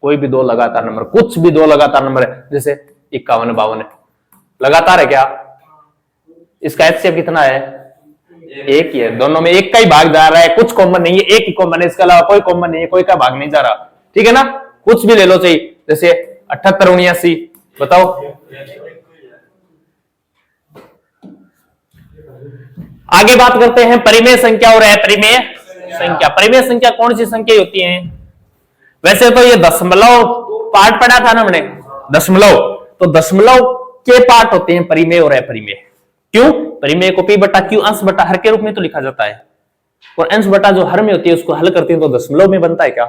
Speaker 1: कोई भी 2 लगातार नंबर, कुछ भी 2 लगातार नंबर है, जैसे 51 52 है, लगातार है क्या? इसका HCF कितना है? 1 ही है। दोनों में एक का ही भाग जा रहा है, कुछ कॉमन नहीं है, एक ही कॉमन है, इसके अलावा कोई कॉमन नहीं है, कोई का भाग नहीं जा रहा। ठीक है ना? कुछ भी ले लो चाहिए, जैसे 78 79, बताओ। आगे बात करते हैं परिमेय संख्या और अपरिमेय संख्या। परिमेय संख्या कौन सी संख्या होती है? वैसे तो ये दशमलव पार्ट पढ़ा था ना हमने, दशमलव, तो दशमलव के पार्ट होते हैं परिमेय और अपरिमेय। क्यों? परिमेय को P बटा Q अंश बटा हर के रूप में तो लिखा जाता है, और अंश बटा जो हर में होती है उसको हल करते हैं तो दशमलव में बनता है क्या?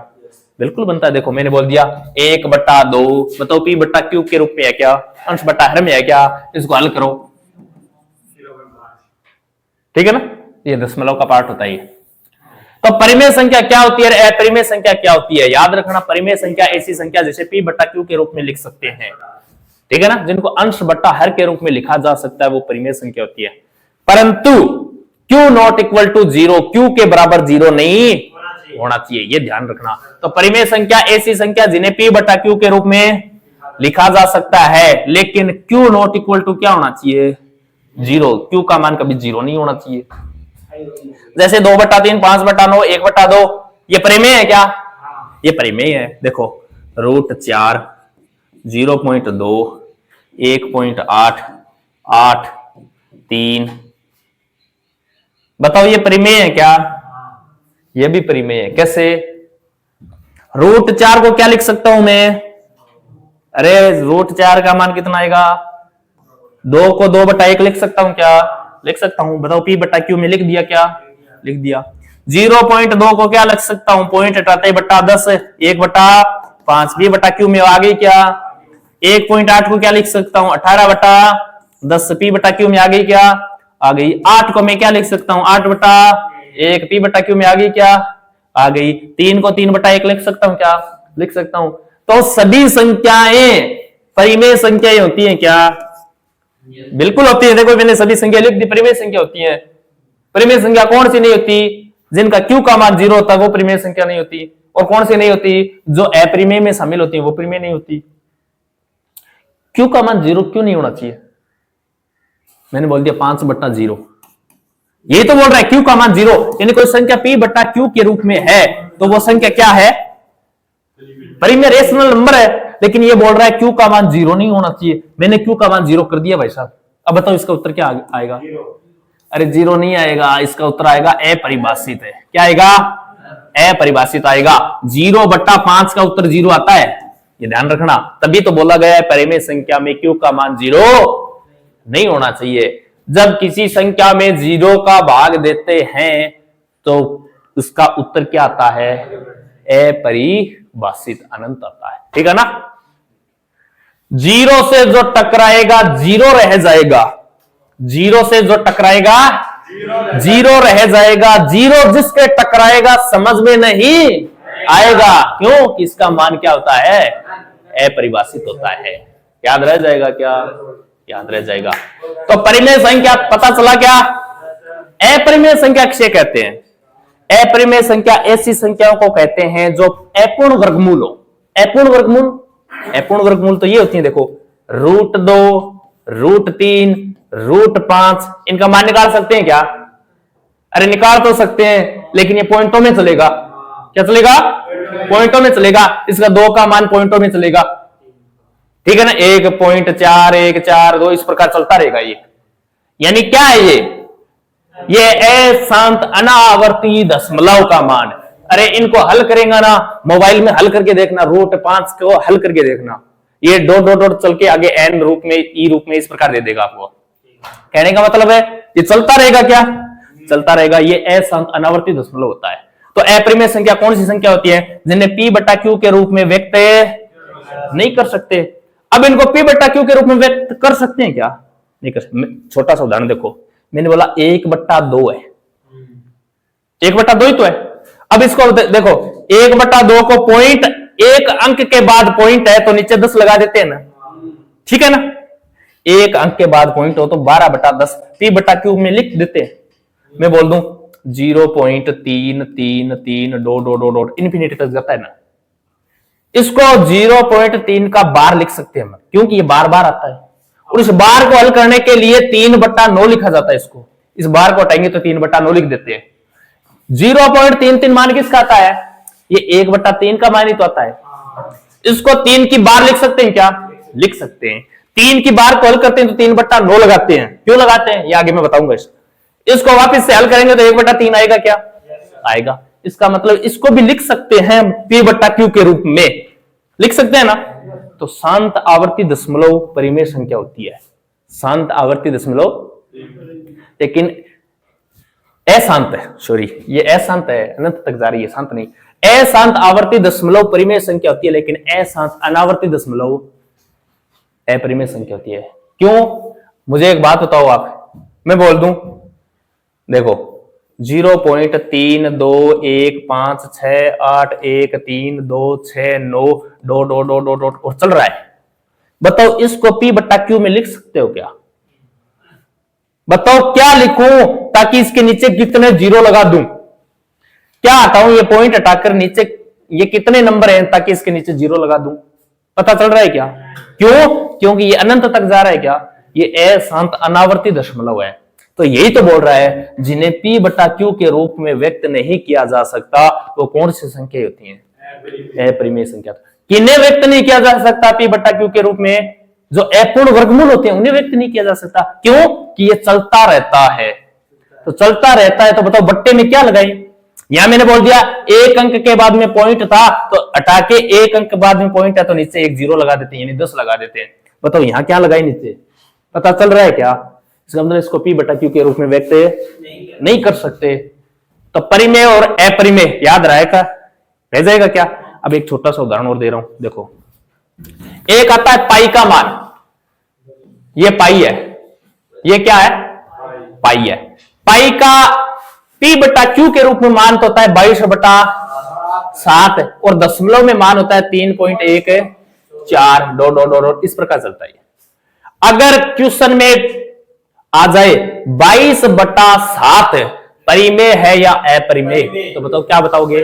Speaker 1: बिल्कुल बनता है। देखो मैंने बोल दिया 1 बटा 2, बताओ P बटा Q के रूप में है क्या? अंश बटा हर में है क्या? इसको हल करो। ठीक है ना? ये दशमलव का पार्ट होता है। तो परिमेय संख्या क्या होती है, अपरिमेय संख्या क्या होती है? याद रखना, परिमेय संख्या ऐसी संख्या जैसे P बटा Q के रूप में लिख सकते हैं। ठीक है ना? जिनको अंश बटा हर के रूप में लिखा जा सकता है वो परिमेय संख्या होती है। परंतु Q not equal to 0, Q के बराबर 0 नहीं होना चाहिए, ये ध्यान रखना। तो परिमेय संख्या ऐसी संख्या जिन्हें P बटा Q के रूप में लिखा जा सकता है, लेकिन Q नॉट इक्वल टू क्या होना चाहिए? 0। Q का मान कभी 0 नहीं होना चाहिए। जैसे 2 बटा 3, 5 बटा 9, 1 बटा 2, ये परिमेय है क्या? ये परिमेय है। देखो √4, 0.2, 1.8, 8, 3, बताओ ये परिमेय है क्या? ये भी परिमेय है। कैसे? √4 को क्या लिख सकता हूं मैं? अरे √4 का मान कितना आएगा? 2 को 2 बटा 1 लिख सकता हूं क्या? लिख सकता हूं। बताओ P बटा Q में लिख दिया क्या? लिख दिया। 0.2 को क्या लिख सकता हूं? पॉइंट हटाते बटा 10, 1 बटा 5, B बटा Q में आ गई क्या? 1.8 को क्या लिख सकता हूं? 18 बटा 10, P बटा Q में आ गई क्या? आ गई। 8 को मैं क्या लिख सकता हूं? 8 बटा 1, P बटा Q में आ गई क्या? आ गई। 3 को 3 बटा 1 लिख सकता हूं क्या? लिख सकता हूं। तो सभी संख्याएं परिमेय संख्याएं होती हैं क्या? बिल्कुल होती है। देखो मैंने सभी संख्या लिख दी, परिमेय संख्या होती है। परिमेय संख्या कौन सी नहीं होती? जिनका Q का मान 0 होता है वो परिमेय संख्या नहीं होती। और कौन सी नहीं होती? जो अपरिमेय में शामिल होती है वो परिमेय नहीं होती। Q का मान 0 क्यों नहीं होना चाहिए? मैंने बोल दिया 5 बटा 0, ये तो बोल रहा है Q का मान 0, यानी कोई संख्या P बटा Q के रूप में है तो वो संख्या क्या है? परिमेय रेशनल नंबर है। लेकिन ये बोल रहा है Q का मान 0 नहीं होना चाहिए। मैंने Q का मान 0 कर दिया भाई साहब। अब बताओ इसका उत्तर क्या आएगा? अरे 0 नहीं आएगा, इसका उत्तर आएगा अपरिभाषित है। क्या आएगा? अपरिभाषित आएगा। 0 बटा 5 का उत्तर 0 आता है। ये ध्यान रखना, तभी तो बोला गया है परिमेय संख्या में q का मान 0 नहीं होना चाहिए। जब किसी संख्या में 0 का भाग देते हैं तो उसका उत्तर क्या आता है? अपरिभाषित अनंत आता है, ठीक है ना। 0 से जो टकराएगा 0 रह जाएगा, 0 से जो टकराएगा 0 रह जाएगा, 0 जिसके टकराएगा समझ में नहीं आएगा, क्यों कि इसका मान क्या होता है? अपरिभाषित होता है। याद रह जाएगा क्या? याद रह जाएगा। तो परिमेय संख्या पता चला क्या? अपरिमेय संख्या किसे कहते हैं? अपरिमेय संख्या ऐसी संख्याओं को कहते हैं जो अपूर्ण वर्गमूल हो। अपूर्ण वर्गमूल, अपूर्ण वर्गमूल तो ये होती है, देखो √2, √3, √5, इनका मान निकाल सकते हैं क्या? अरे निकाल तो सकते हैं, लेकिन ये पॉइंटों में चलेगा। क्या चलेगा? पॉइंटों में चलेगा। इसका 2 का मान पॉइंटों में चलेगा, ठीक है ना। 1.4, 1, 4, 2 इस प्रकार चलता रहेगा ये। यानी क्या है ये अशांत अनावर्ती दशमलव का मान। अरे इनको हल करेगा ना, मोबाइल में हल करके देखना, √5 को हल करके देखना, ये डॉट डॉट डॉट चल के आगे एन रूप में, ई रूप में इस प्रकार दे देगा आपको। कहने का मतलब है ये चलता रहेगा। क्या चलता रहेगा? ये अशांत अनावर्ती दशमलव होता है। तो अपरिमेय संख्या कौन सी संख्या होती है? जिन्हें p/q के रूप में व्यक्त नहीं कर सकते। अब इनको p/q के रूप में व्यक्त कर सकते हैं क्या? नहीं कर सकते। छोटा सा उदाहरण देखो, मैंने बोला 1/2 है, 1/2 ही तो है। अब इसको देखो 1/2 को पॉइंट, एक अंक के बाद पॉइंट है तो नीचे 10 लगा देते हैं ना, ठीक है ना। एक अंक के बाद पॉइंट हो तो 12/10 p/q में लिख देते हैं। मैं बोल दूं 0.333 डॉट इन्फिनिटी तक जाता है ना, इसको 0.3 का बार लिख सकते हैं हम, क्योंकि ये बार बार आता है। और इस बार को हल करने के लिए 3/9 लिखा जाता है। इसको, इस बार को हटाएंगे तो 3/9 लिख देते हैं। 0.33 मान किसका आता है? ये 1/3 का मान ही तो आता है। इसको 3 की बार लिख सकते हैं क्या? लिख सकते हैं। 3 की बार को हल करते हैं तो 3/9 लगाते हैं। क्यों लगाते हैं ये आगे मैं बताऊंगा। इसको वापस से हल करेंगे तो 1/3 आएगा क्या? आएगा। इसका मतलब इसको भी लिख सकते हैं p/q के रूप में, लिख सकते हैं ना। तो शांत आवर्ती दशमलव परिमेय संख्या होती है, शांत आवर्ती दशमलव। लेकिन अशांत है, सॉरी ये अशांत है, अनंत तक जा रही है, शांत नहीं। अशांत आवर्ती दशमलव परिमेय संख्या होती है, लेकिन अशांत अनावर्ती दशमलव अपरिमेय संख्या होती है। क्यों? मुझे एक बात बताओ आप, मैं बोल दूं देखो 0.32156813269 डॉट और चल रहा है। बताओ इसको p/q में लिख सकते हो क्या? बताओ क्या लिखूं ताकि इसके नीचे कितने 0 लगा दूं? क्या हटाऊं? ये पॉइंट हटाकर नीचे ये कितने नंबर हैं ताकि इसके नीचे 0 लगा दूं? पता चल रहा है क्या? क्यों? क्योंकि ये अनंत तक जा रहा है। क्या? ये अशांत अनावर्ती दशमलव है। तो यही तो बोल रहा है जिन्हें p/q के रूप में व्यक्त नहीं किया जा सकता वो कौन सी संख्या होती हैं? अपरिमेय संख्या। किन्हें व्यक्त नहीं किया जा सकता p/q के रूप में? जो अपूर्ण वर्गमूल होते हैं उन्हें व्यक्त नहीं किया जा सकता। क्यों? कि ये चलता रहता है। तो चलता रहता है तो बताओ बट्टे में क्या लगाई? यहां मैंने बोल दिया एक अंक के बाद में पॉइंट था तो हटा के एक अंक के बाद में पॉइंट है तो नीचे एक 0 लगा देते हैं, यानी 10 लगा देते हैं। बताओ यहां क्या लगाई नीचे? पता चल रहा है क्या? इसका मतलब इसको p/q के रूप में व्यक्त नहीं कर सकते। तो परिमेय और अपरिमेय याद रहेगा, रह जाएगा क्या? अब एक छोटा सा उदाहरण और दे रहा हूं, देखो एक आता है पाई का मान, ये पाई है, ये क्या है? पाई है। पाई का p/q के रूप में मान तो होता है 22/7 और दशमलव में मान होता है 3.14 डॉट इस प्रकार चलता है। अगर क्वेश्चन में आ जाए 22/7 परिमेय है या अपरिमेय, तो बताओ क्या बताओगे?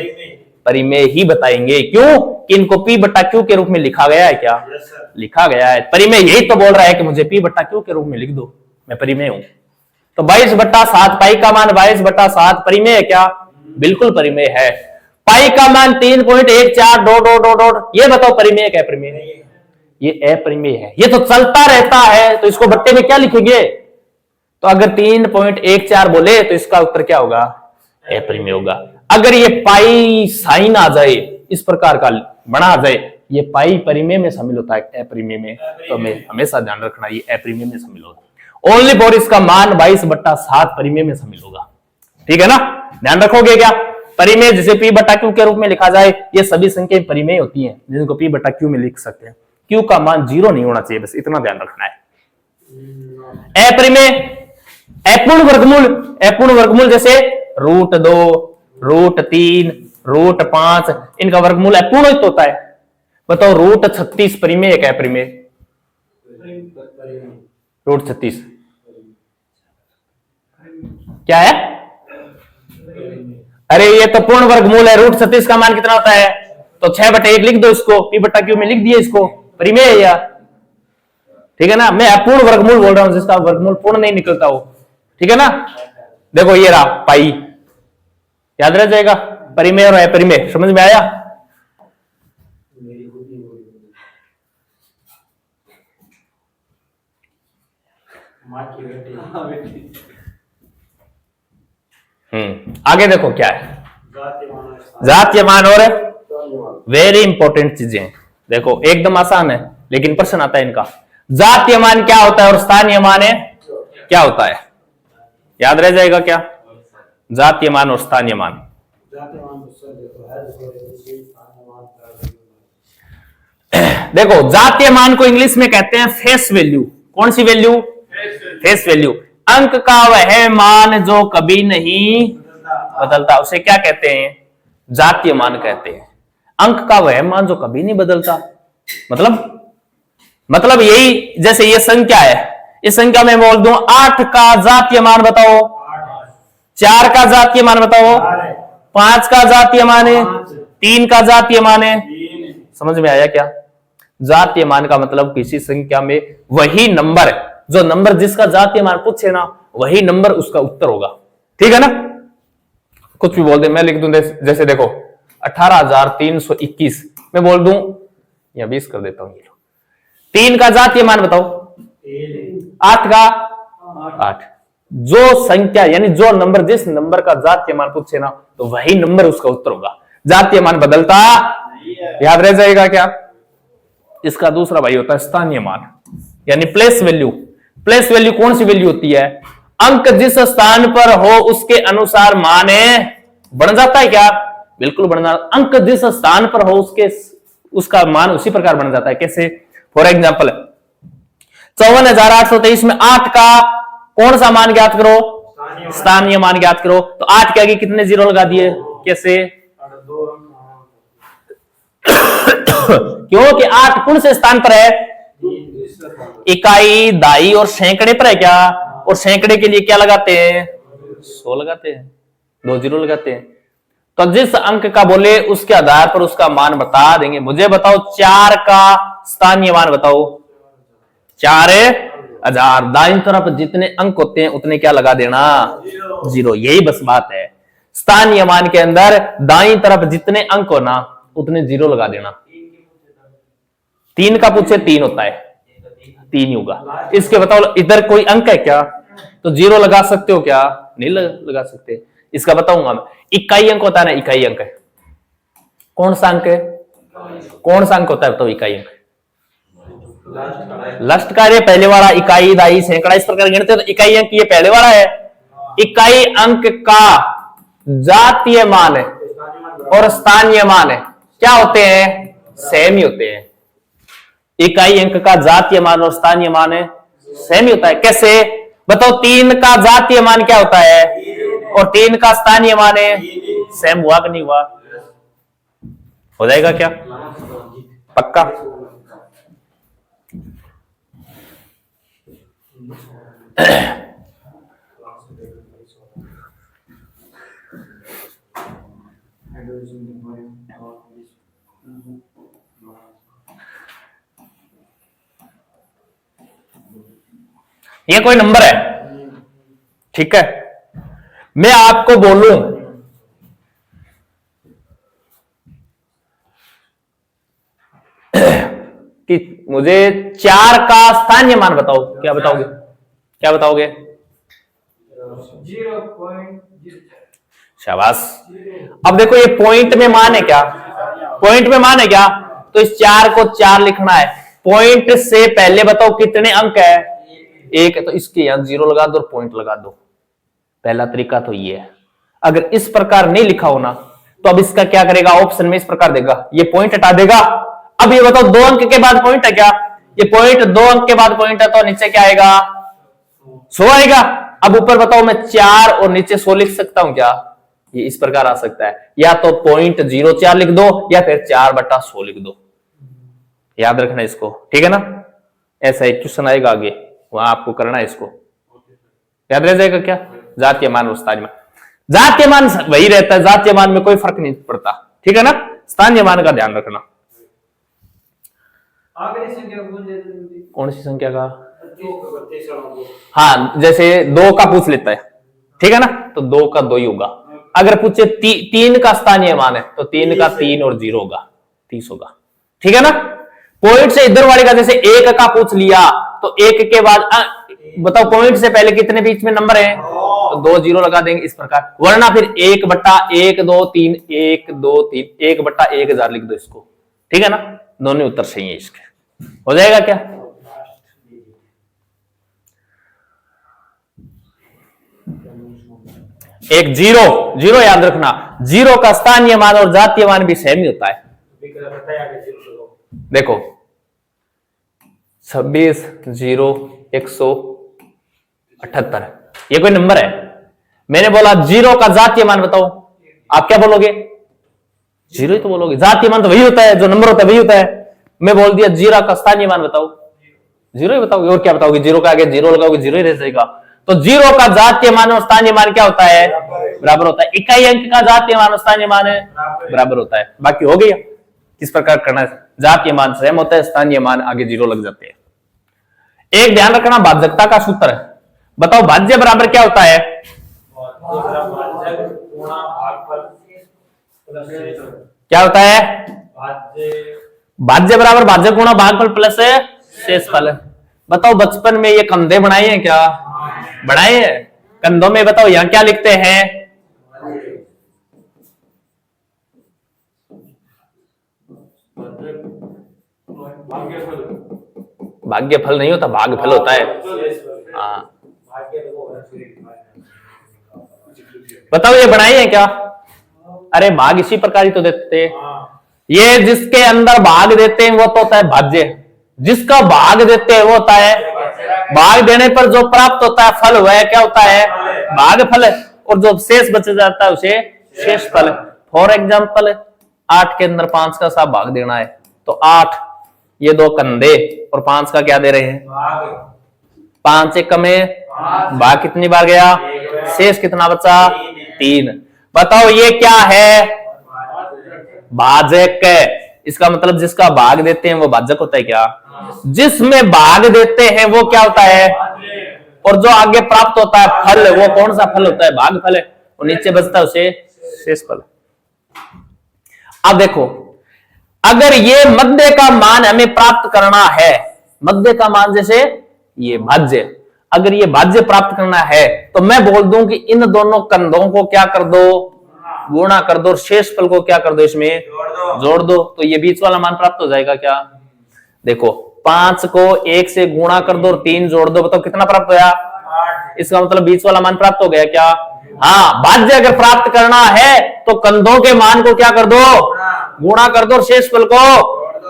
Speaker 1: परिमेय ही बताएंगे। क्यों? कि इनको p/q के रूप में लिखा गया है। क्या लिखा गया है? परिमेय यही तो बोल रहा है कि मुझे p/q के रूप में लिख दो, मैं परिमेय हूं। तो 22/7 पाई का मान 22/7 परिमेय है क्या? बिल्कुल परिमेय है। पाई का मान 3.14 डॉट ये बताओ परिमेय क्या? अपरिमेय? ये अपरिमेय है। ये तो चलता रहता है तो इसको बट्टे में क्या लिखेंगे? तो अगर 3.14 बोले तो इसका उत्तर क्या होगा? अपरिमेय होगा। अगर ये पाई साइन आ जाए, इस प्रकार का बना आ जाए ये पाई परिमेय में शामिल होता है, अपरिमेय में, तो हमें हमेशा ध्यान रखना ये अपरिमेय में शामिल होगा। ओनली फॉर इसका मान 22/7 परिमेय में शामिल होगा। ठीक है ना, ध्यान रखोगे क्या? परिमेय जिसे P बटा Q के रूप में लिखा जाए, ये सभी संख्याएं परिमेय होती हैं जिनको P बटा Q में लिख सकते हैं। Q का मान 0 नहीं होना चाहिए, बस इतना ध्यान रखना है। अपरिमेय, अपूर्ण वर्गमूल, अपूर्ण वर्गमूल जैसे √2, √3, √5, इनका वर्गमूल अपूर्ण होता है। बताओ √36 परिमेय है क्या अपरिमेय? √36 क्या है? अरे ये तो पूर्ण वर्गमूल है। √36 का मान कितना होता है? तो 6/1 लिख दो इसको, P बटा Q में लिख दिए इसको, परिमेय है या? ठीक है ना, मैं अपूर्ण वर्गमूल बोल रहा हूं जिसका वर्गमूल पूर्ण नहीं निकलता हो। ठीक है ना, देखो ये रहा पाई, याद रह जाएगा, परिमेय और अपरिमेय, समझ में आया? आगे देखो क्या है, जातीयमान और वेरी इंपॉर्टेंट चीजें हैं। देखो एकदम आसान है लेकिन प्रश्न आता है इनका। जातीयमान क्या होता है और स्थानीय मान है क्या होता है? याद रह जाएगा क्या? जातीयमान और स्थानीय मान। देखो जातीय मान को इंग्लिश में कहते हैं फेस वैल्यू। कौन सी वैल्यू? Face value. अंक का वह मान जो कभी नहीं बदलता उसे क्या कहते हैं? जातीय मान कहते हैं। अंक का वह मान जो कभी नहीं बदलता, मतलब यही, जैसे ये संख्या है, इस संख्या में बोल दूं 8 का जातीय मान बताओ, 4 का जातीय मान बताओ, 5 का जातीय मान है, 3 का जातीय मान है। समझ में आया क्या? जातीय मान का मतलब किसी संख्या में वही नंबर, जो नंबर जिसका जातीय मान पूछे ना, वही नंबर उसका उत्तर होगा। ठीक है ना, कुछ भी बोल दे, मैं लिख दूं जैसे देखो 18,321, मैं बोल दूं या 20 कर देता हूं। 3 का जातीय मान बताओ, 8 का 8। जो संख्या यानी जो नंबर, जिस नंबर का जातीय मान पूछे ना, तो वही नंबर उसका उत्तर होगा। जातीय मान बदलता, याद रह जाएगा क्या? इसका दूसरा भाई होता है स्थानीय मान, यानी प्लेस वैल्यू। प्लेस वैल्यू कौन सी वैल्यू होती है? अंक जिस स्थान पर हो उसके अनुसार मान बढ़ जाता है क्या? बिल्कुल बढ़ जाता। अंक जिस स्थान पर हो उसका मान उसी प्रकार बन जाता है। कैसे? फॉर एग्जाम्पल 54,823 में 8 का कौन सा मान ज्ञात करो? स्थानीय मान ज्ञात करो। तो 8 के आगे कितने जीरो लगा दिए? कैसे? क्योंकि 8 कौन से स्थान पर है? इकाई, दाई और सैकड़े पर है क्या? और सैकड़े के लिए क्या लगाते हैं? 100 लगाते हैं, 2 जीरो लगाते हैं। तो जिस अंक का बोले उसके आधार पर उसका मान बता देंगे। मुझे बताओ 4 का स्थानीय मान बताओ। 4,000। दाईं तरफ जितने अंक होते हैं उतने क्या लगा देना? 0। यही बस बात है। स्थानीय मान के अंदर दाईं तरफ जितने अंक हो ना, उतने 0 लगा देना। 3 का पूछे 3 होता है, 3 ही होगा। इसके बताओ इधर कोई अंक है क्या? तो 0 लगा सकते हो क्या? नहीं लगा सकते। इसका बताऊंगा मैं। इकाई अंक होता है ना, इकाई अंक है। कौन सा अंक है? कौन सा अंक होता है? तो इकाई अंक, लास्ट का ये पहले वाला, इकाई, दाई, सैकड़ा इस प्रकार गिनते हैं। तो इकाई अंक ये पहले वाला है। इकाई अंक का जातीय मान है और स्थानीय मान है क्या होते हैं? सेम ही होते हैं। इकाई अंक का जातीय मान और स्थानीय मान है सेम ही होता है। कैसे? बताओ 3 का जातीय मान क्या होता है और 3 का स्थानीय मान है? सेम हुआ कि नहीं हुआ? हो जाएगा क्या? पक्का? ये कोई नंबर है, ठीक है? मैं आपको बोलूं कि मुझे 4 का स्थानीय मान बताओ, क्या बताओगे? क्या बताओगे?
Speaker 2: 0.0।
Speaker 1: शाबाश। अब देखो ये पॉइंट में मान है क्या? पॉइंट में मान है क्या? तो इस 4 को 4 लिखना है। पॉइंट से पहले बताओ कितने अंक है, 1 है, तो इसके यहां 0 लगा दो और पॉइंट लगा दो। पहला तरीका तो ये है। अगर इस प्रकार नहीं लिखा हो ना तो अब इसका क्या करेगा, ऑप्शन में इस प्रकार देगा, ये पॉइंट हटा देगा। अब ये बताओ 2 अंक के बाद पॉइंट है क्या, ये पॉइंट 2 अंक के बाद पॉइंट है, तो नीचे क्या आएगा, 100 आएगा। अब ऊपर बताओ मैं 4 और नीचे 100 लिख सकता हूं क्या, ये इस प्रकार आ सकता है, या तो पॉइंट 04 लिख दो या फिर 4/100 लिख दो। याद रखना इसको, ठीक है ना। ऐसा एक क्वेश्चन आएगा आगे, वहां आपको करना है इसको, याद रह जाएगा क्या, जातीय मान और स्थानीय मान। जातीय मान वही रहता है, जातीय मान में कोई फर्क नहीं पड़ता, ठीक है ना। स्थानीय मान का ध्यान रखना।
Speaker 2: आखिरी संख्या
Speaker 1: कौन सी संख्या का, हाँ जैसे 2 का पूछ लेता है, ठीक है ना, तो 2 का 2 ही होगा। अगर पूछे 3 का स्थानीय मान है तो 3 का 3 और 0 होगा, 30 होगा, ठीक है ना। पॉइंट से इधर वाले का जैसे 1 का पूछ लिया तो 1 के बाद बताओ पॉइंट से पहले कितने बीच में नंबर है, तो 2 0 लगा देंगे इस प्रकार, वरना फिर 1/1 2 3 1 2 3 1/1000 लिख दो इसको, ठीक है ना। दोनों उत्तर सही है इसके, हो जाएगा क्या। एक 0 याद रखना, 0 का स्थानीय मान और जातीय मान भी सेम ही होता है। देखो 26 0 178 ये कोई नंबर है। मैंने बोला 0 का जातीय मान बताओ, आप क्या बोलोगे, 0 ही तो बोलोगे, जातीय मान तो वही होता है, जो नंबर होता है वही होता है। मैं बोल दिया 0 का स्थानीय मान बताओ, 0 ही बताओगे, और क्या बताओगे, 0 का आगे 0 लगाओगे 0 ही रह जाएगा। तो 0 का जातीय मान और स्थानीय मान क्या होता है, बराबर होता है। इकाई अंक का जातीय मान और स्थानीय मान है बराबर होता है। बाकी हो गया, किस प्रकार करना है, जातीय मान सेम होता है, स्थानीय मान आगे 0 लग जाते हैं। एक ध्यान रखना, भाज्यता का सूत्र है, बताओ भाज्य बराबर क्या होता है, क्या होता है, भाज्य बराबर भाज्य गुणा भागफल प्लस शेषफल। बताओ बचपन में ये कंधे बनाए हैं क्या, बनाए हैं, कंधों में बताओ यहां क्या लिखते हैं, भाग्यफल नहीं होता, भागफल होता है। हाँ बताओ ये बनाई है क्या, अरे भाग इसी प्रकार ही तो देते हैं। ये जिसके अंदर भाग देते हैं वो तो होता है भाज्य, जिसका भाग देते हैं वो होता है, भाग देने पर जो प्राप्त होता है फल वह क्या होता है, भाग फल, और जो शेष बच जाता है उसे शेष फल। फॉर एग्जाम्पल 8 के अंदर 5 का साहब भाग देना है, तो 8 ये 2 कंधे और 5 का क्या दे रहे हैं, 5 एक कम है, भाग कितनी बार गया, शेष कितना बचा, 3। बताओ ये क्या है, भाजक है। इसका मतलब जिसका भाग देते हैं वो भाजक होता है क्या, जिसमें भाग देते हैं वो क्या होता है, और जो आगे प्राप्त होता है फल वो कौन सा फल होता है, भाग फल है, और नीचे बचता है उसे शेष फल। अब देखो अगर ये मध्य का मान हमें प्राप्त करना है, मध्य का मान जैसे ये भाज्य, अगर ये भाज्य प्राप्त करना है तो मैं बोल दूं कि इन दोनों कंधों को क्या कर दो, गुणा कर दो, और शेष फल को क्या कर दो, इसमें जोड़ दो, तो ये बीच वाला मान प्राप्त हो जाएगा क्या। देखो 5 को 1 से गुणा कर दो और 3 जोड़ दो, बताओ कितना प्राप्त होया, इसका मतलब बीच वाला मान प्राप्त हो गया क्या। हाँ, भाज्य अगर प्राप्त करना है तो कंधों के मान को क्या कर दो, गुणा कर दो और शेष फल को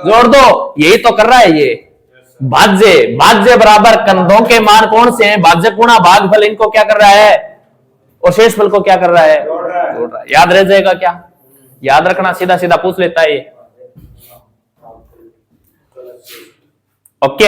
Speaker 1: जोड़ दो, यही तो कर रहा है ये भाज्य। भाज्य बराबर कंधों के मान कौन से हैं, भाज्य गुणा भागफल, इनको क्या कर रहा है, और शेष फल को क्या कर रहा है, जोड़ रहा है। याद रह जाएगा क्या, याद रखना, सीधा सीधा पूछ लेता है ये। ओके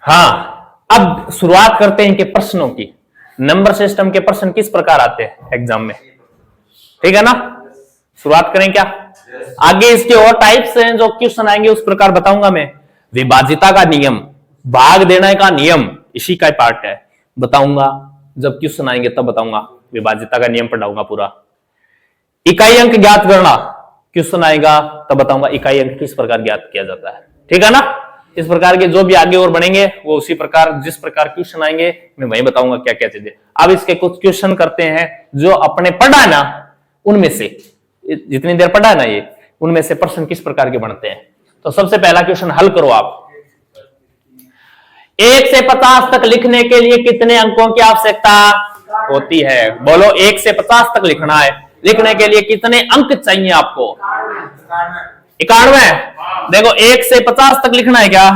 Speaker 1: हाँ, अब शुरुआत करते हैं इनके प्रश्नों की। नंबर सिस्टम के प्रश्न किस प्रकार आते हैं एग्जाम में, ठीक है ना। शुरुआत करें क्या, आगे इसके और टाइप्स हैं जो क्वेश्चन आएंगे उस प्रकार बताऊंगा मैं। विभाजिता का नियम, भाग देने का नियम, इसी का पार्ट है, बताऊंगा जब क्वेश्चन आएंगे तब बताऊंगा। विभाजिता का नियम पढ़ाऊंगा पूरा। इकाई अंक ज्ञात करना, क्वेश्चन आएगा तब बताऊंगा इकाई अंक किस प्रकार ज्ञात किया जाता है, ठीक है ना। इस प्रकार के जो भी आगे और बनेंगे वो उसी प्रकार जिस प्रकार क्वेश्चन आएंगे मैं वही बताऊंगा क्या क्या चीजें। अब इसके कुछ क्वेश्चन करते हैं जो अपने पढ़ा है ना, उनमें से जितनी देर पढ़ा है ना ये, उनमें से प्रश्न किस प्रकार के बनते हैं। तो सबसे पहला क्वेश्चन हल करो आप। 1 से 50 तक लिखने के लिए कितने अंकों की आवश्यकता होती है? बोलो 1 से 50 तक लिखना है, लिखने के लिए कितने अंक चाहिए आपको? 91। देखो 1 से 50 तक लिखना है क्या?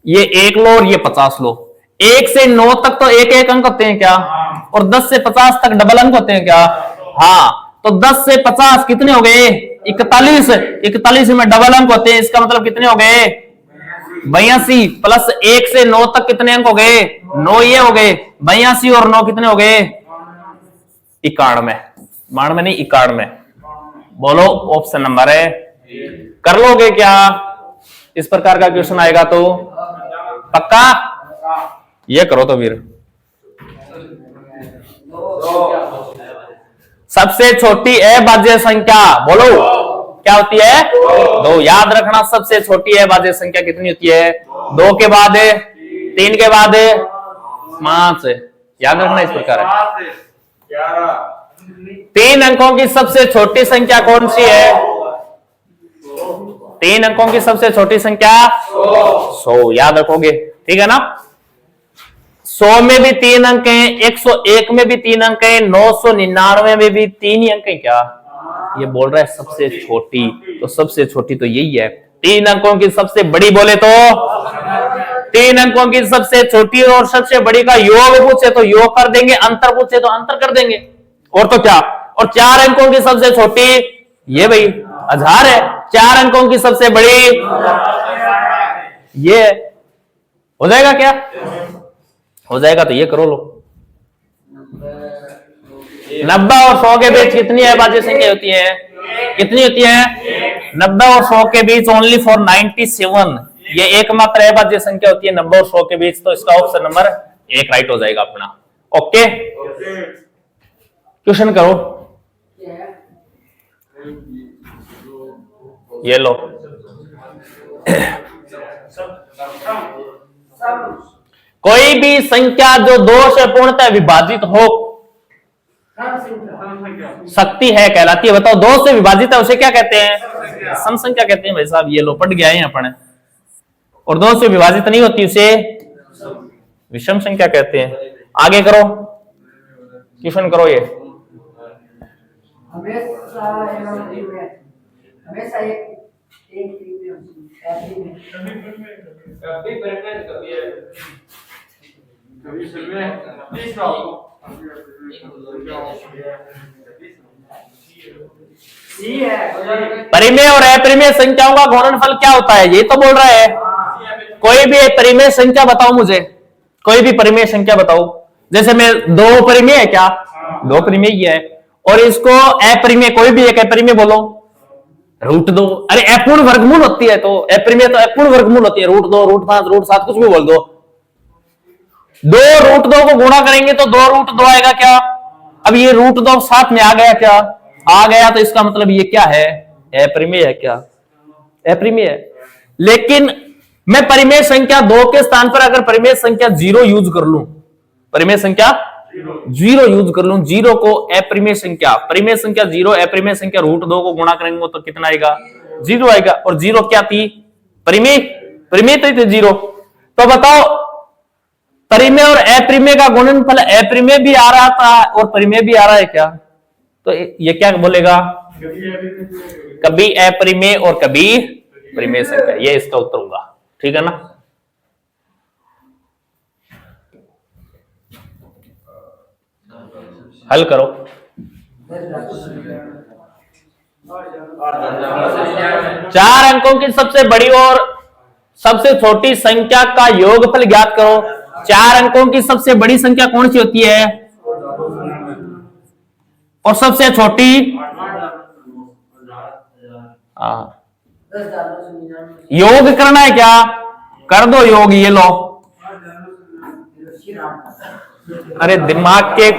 Speaker 1: ये 1 लो और ये 50 लो। 1 से 9 तक तो एक एक अंक होते हैं क्या? और 10 से 50 तक डबल अंक होते हैं क्या? हाँ, तो 10 से 50 कितने हो गए? 41। 41 में डबल अंक होते हैं, इसका मतलब कितने हो गए? 82 प्लस 1 से 9 तक कितने अंक हो गए? 9 ये हो गए। 82 और 9 कितने हो गए? 91। 92 नहीं 91। बोलो ऑप्शन नंबर है। कर लोगे क्या? इस प्रकार का क्वेश्चन आएगा तो पक्का ये करो तो फिर। सबसे छोटी अभाज्य संख्या बोलो क्या होती है? 2। याद रखना सबसे छोटी अभाज्य संख्या कितनी होती है? 2 के बाद 3 के बाद 5। याद रखना इस प्रकार है। 3 अंकों की सबसे छोटी संख्या कौन सी है? 3 अंकों की सबसे छोटी संख्या 100। याद रखोगे, ठीक है ना? 100 में भी 3 अंक हैं, 101 में भी 3 अंक हैं, 999 में भी 3 ही अंक हैं क्या? ये बोल रहा है सबसे छोटी, तो सबसे छोटी तो यही है। 3 अंकों की सबसे बड़ी बोले तो 3 अंकों की सबसे छोटी और सबसे बड़ी का योग पूछे तो योग कर देंगे, अंतर पूछे तो अंतर कर देंगे, और तो क्या। और 4 अंकों की सबसे छोटी ये भाई 1000 है। 4 अंकों की सबसे बड़ी ये हो जाएगा क्या? हो जाएगा तो ये करो लो। 90 और 100 के बीच कितनी अभाज्य संख्या होती है? कितनी होती है? 90 और 100 के बीच ओनली फॉर 97। ये एकमात्र अभाज्य संख्या होती है 90 और 100 के बीच। तो इसका ऑप्शन नंबर 1 राइट हो जाएगा अपना। ओके, क्वेश्चन करो। ये लो। कोई भी संख्या जो 2 से पूर्णतः विभाजित हो सकती है कहलाती है। बताओ 2 से विभाजित है उसे क्या कहते हैं? सम संख्या कहते हैं भाई साहब। ये लो पढ़ गया है अपन। और 2 से विभाजित नहीं होती उसे विषम संख्या कहते हैं। आगे करो, क्वेश्चन करो। ये
Speaker 3: हमेशा एक
Speaker 1: परिमेय और अपरिमेय संख्याओं का गुणनफल क्या होता है? ये तो बोल रहा है। कोई भी परिमेय संख्या बताओ मुझे, कोई भी परिमेय संख्या बताओ। जैसे मैं 2 परिमेय है क्या? 2 परिमेय ही है। और इसको अपरिमेय कोई भी एक अपरिमेय बोलो, √2। अरे अपूर्ण वर्गमूल होती है तो अपरिमेय तो अपूर्ण वर्गमूल होती है। √2, √5, √7 कुछ भी बोल दो। 2 √2 को गुणा करेंगे तो 2 √2 आएगा क्या? अब ये √2 साथ में आ गया क्या? आ गया, तो इसका मतलब ये क्या है? अपरिमेय है क्या? अपरिमेय है। लेकिन मैं परिमेय संख्या 2 के स्थान पर अगर परिमेय संख्या 0 यूज कर लूं, परिमेय संख्या 0 यूज कर लूं, 0 को अपरिमेय संख्या, परिमेय संख्या 0 अपरिमेय संख्या √2 को गुणा करेंगे तो कितना आएगा? 0 आएगा। और 0 क्या थी? परिमेय, परिमेय तो थी 0। तो बताओ परिमेय और अपरिमेय का गुणनफल अपरिमेय भी आ रहा था और परिमेय भी आ रहा है क्या? तो ये क्या बोलेगा? कभी अपरिमेय और कभी परिमेय संख्या। ये इसका उत्तर होगा, ठीक है ना? हल करो। 4 अंकों की सबसे बड़ी और सबसे छोटी संख्या का योगफल ज्ञात करो। 4 अंकों की सबसे बड़ी संख्या कौन सी होती है? और सबसे छोटी? योग करना है क्या? कर दो योग। ये लो। अरे दिमाग के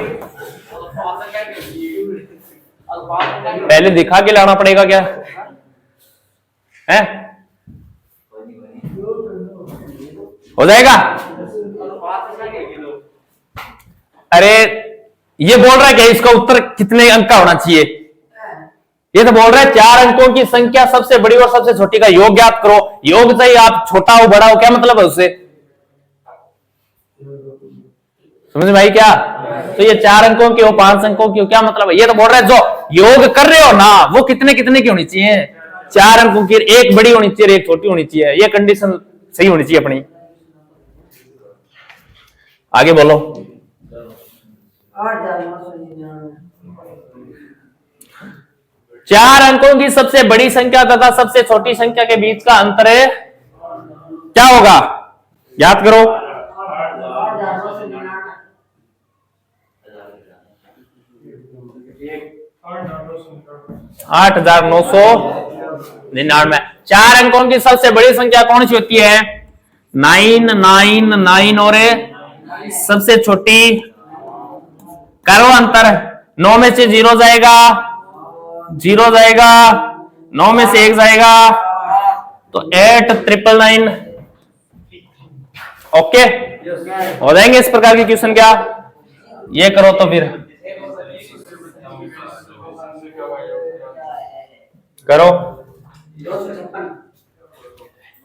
Speaker 1: पहले दिखा के लाना पड़ेगा क्या है? हो जाएगा। अरे ये बोल रहा है कि इसका उत्तर कितने अंक का होना चाहिए, ये तो बोल रहा है 4 अंकों की संख्या सबसे बड़ी और सबसे छोटी का योग ज्ञात करो। योग चाहिए, आप छोटा हो बड़ा हो क्या मतलब है उससे, समझ में आई क्या? तो ये 4 अंकों की हो 5 अंकों की हो क्या मतलब है? ये तो बोल रहा है जो योग कर रहे हो ना वो कितने कितने की होनी चाहिए, 4 अंकों की, एक बड़ी होनी चाहिए एक छोटी होनी चाहिए, ये कंडीशन सही होनी चाहिए अपनी। आगे बोलो। 4 अंकों की सबसे बड़ी संख्या तथा सबसे छोटी संख्या के बीच का अंतर है क्या होगा, याद करो। 8,999। 4 अंकों की सबसे बड़ी संख्या कौन सी होती है, 999 और सबसे छोटी करो अंतर, 9 में से 0 जाएगा, 0 जाएगा, 9 में से 1 जाएगा, तो 8,999। ओके, हो जाएंगे इस प्रकार के क्वेश्चन क्या, ये करो तो फिर करो।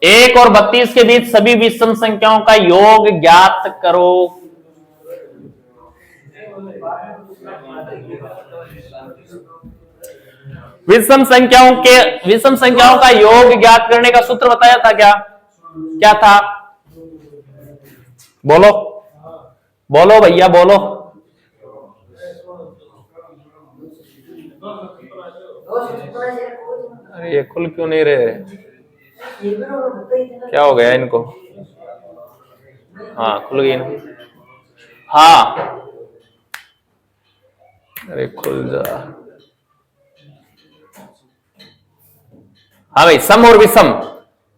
Speaker 1: 1 और 32 के बीच सभी विषम संख्याओं का योग ज्ञात करो। विषम संख्याओं का योग ज्ञात करने का सूत्र बताया था क्या, क्या था, बोलो बोलो भैया बोलो। अरे ये खुल क्यों नहीं रहे, क्या हो गया इनको, हाँ खुल गई ना, हाँ अरे खुल जा, हाँ भाई सम और विषम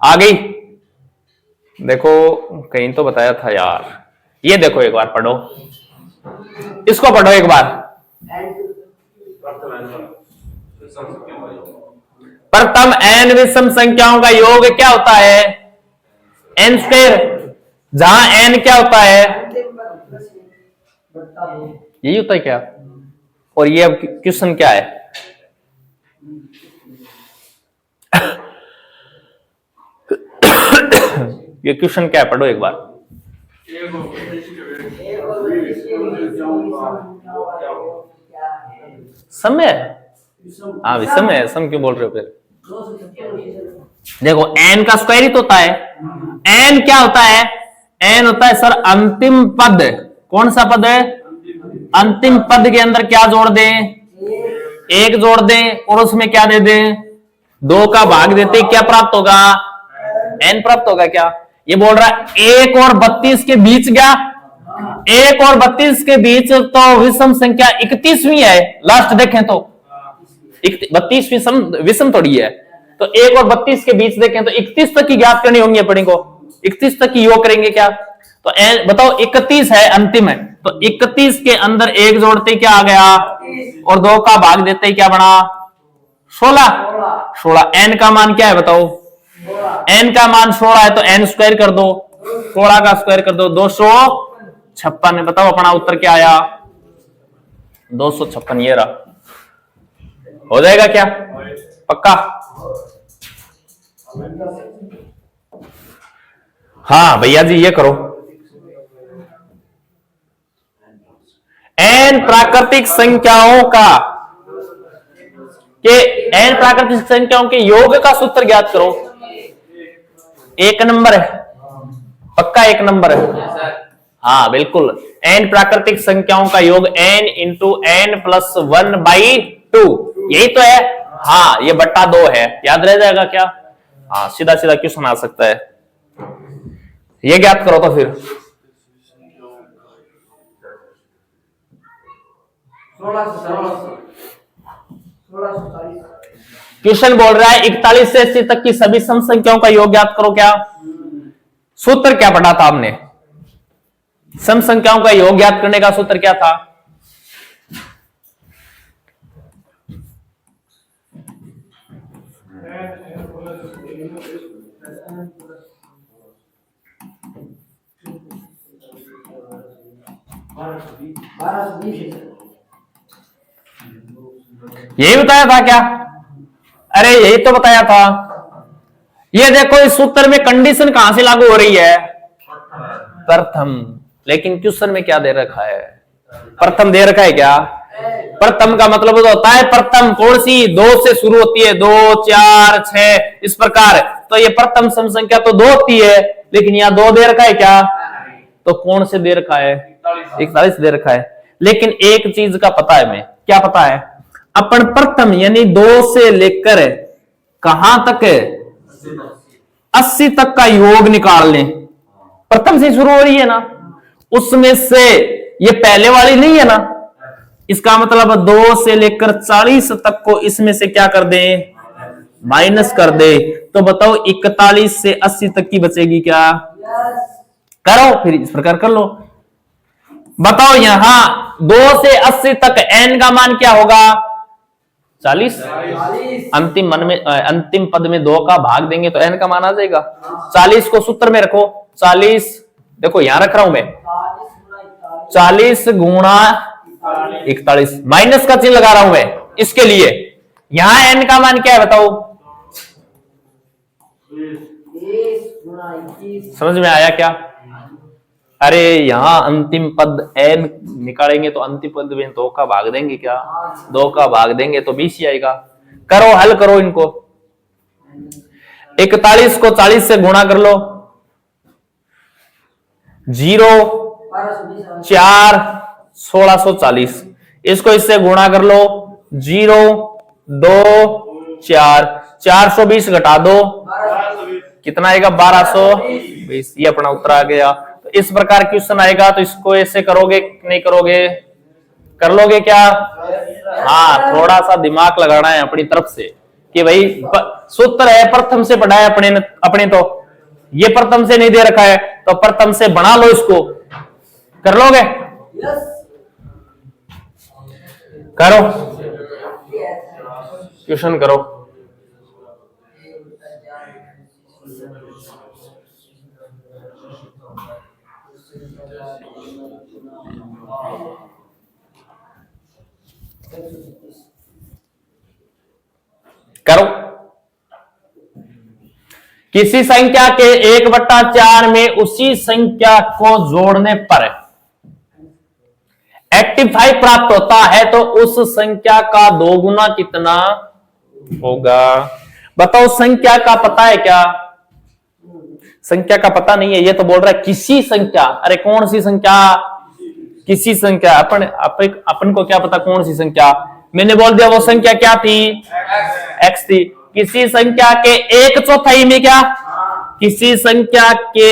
Speaker 1: आ गई। देखो कहीं तो बताया था यार, ये देखो एक बार पढ़ो, इसको पढ़ो एक बार। प्रथम n विषम संख्याओं का योग क्या होता है, n स्क्वायर, जहां n क्या होता है, यही होता है क्या, और ये अब क्वेश्चन क्या है, ये क्वेश्चन क्या है, पढ़ो एक बार। समय, हाँ विषम है, सम क्यों बोल रहे हो फिर, देखो n का स्क्वायर ही तो होता है, n क्या होता है, n होता है सर अंतिम पद, कौन सा पद है, अंतिम पद के अंदर क्या जोड़ दें, 1 जोड़ दें और उसमें क्या दे दें, 2 का भाग देते क्या प्राप्त होगा, n प्राप्त होगा क्या। ये बोल रहा है 1 और 32 के बीच क्या, 1 और 32 के बीच तो विषम संख्या 31वीं है, लास्ट देखें तो 32 विषम थोड़ी है, तो 1 और 32 के बीच देखें तो 31 तक की ज्ञात करनी होंगी अपनी को, 31 तक की योग करेंगे क्या, तो बताओ 31 है अंतिम है, तो 31 के अंदर 1 जोड़ते क्या आ गया और 2 का भाग देते क्या बना 16। n का मान क्या है बताओ, n का मान 16 है, तो n स्क्वायर कर दो, 16 का स्क्वायर कर दो 256। बताओ अपना उत्तर क्या आया, 256, ये रहा, हो जाएगा क्या पक्का, हाँ भैया जी ये करो। n प्राकृतिक संख्याओं का n प्राकृतिक संख्याओं के योग का सूत्र ज्ञात करो, 1 नंबर है पक्का, 1 नंबर है, हाँ बिल्कुल, n प्राकृतिक संख्याओं का योग n इंटू n+1/2, यही तो है, हाँ ये बट्टा 2 है, याद रह जाएगा क्या, हाँ सीधा सीधा क्वेश्चन आ सकता है, ये ज्ञात करो तो फिर। क्वेश्चन बोल रहा है 41 से 80 तक की सभी सम संख्याओं का योग ज्ञात करो, क्या सूत्र क्या पढ़ा था हमने, सम संख्याओं का योग ज्ञात करने का सूत्र क्या था, यही बताया था क्या? अरे यही तो बताया था। ये देखो इस सूत्र में कंडीशन कहां से लागू हो रही है? प्रथम। लेकिन क्वेश्चन में क्या दे रखा है? प्रथम दे रखा है क्या? प्रथम का मतलब होता है प्रथम कौन सी? 2 से शुरू होती है, 2, 4, 6 इस प्रकार। तो ये प्रथम सम संख्या तो 2 होती है, लेकिन यहाँ 2 दे रखा है क्या? तो कौन से दे रखा है? 41 दे रखा है। लेकिन एक चीज का पता है हमें, क्या पता है? अपन प्रथम यानी 2 से लेकर कहां तक है? 80 तक का योग निकाल लें। प्रथम से शुरू हो रही है ना, उसमें से ये पहले वाली नहीं है ना, इसका मतलब 2 से लेकर 40 तक को इसमें से क्या कर दें? माइनस कर दे। तो बताओ 41 से 80 तक की बचेगी क्या? करो फिर इस प्रकार कर लो। बताओ यहां 2 से 80 तक n का मान क्या होगा? 40। अंतिम मन में अंतिम पद में 2 का भाग देंगे तो n का मान आ जाएगा। 40 को सूत्र में रखो। 40 देखो यहां रख रहा हूं मैं, 40 गुणा 41, माइनस का चिन्ह लगा रहा हूं मैं इसके लिए। यहां n का मान क्या है बताओ? समझ में आया क्या? अरे यहां अंतिम पद n निकालेंगे तो अंतिम पद में 2 का भाग देंगे क्या? 2 का भाग देंगे तो 20 ही आएगा। करो हल करो इनको। 41 को 40 से गुणा कर लो। 0 4 1640, इसको इससे गुणा कर लो। 0 2 4 420 घटा दो, कितना आएगा? 1220। ये अपना उत्तर आ गया। तो इस प्रकार क्वेश्चन आएगा तो इसको ऐसे करोगे नहीं करोगे? कर लोगे क्या? हाँ, थोड़ा सा दिमाग लगाना है अपनी तरफ से कि भाई सूत्र है प्रथम से पढ़ा है अपने तो ये प्रथम से नहीं दे रखा है, तो प्रथम से बना लो इसको। कर लोगे? करो क्वेश्चन करो। करो। किसी संख्या के 1/4 में उसी संख्या को जोड़ने पर 85 प्राप्त होता है तो उस संख्या का 2 गुना कितना होगा? बताओ संख्या का पता है क्या? संख्या का पता नहीं है, ये तो बोल रहा है किसी संख्या। अरे कौन सी संख्या? किसी संख्या। अपन को क्या पता कौन सी संख्या? मैंने बोल दिया वो संख्या क्या थी? x थी। किसी संख्या के 1/4 में क्या? किसी संख्या के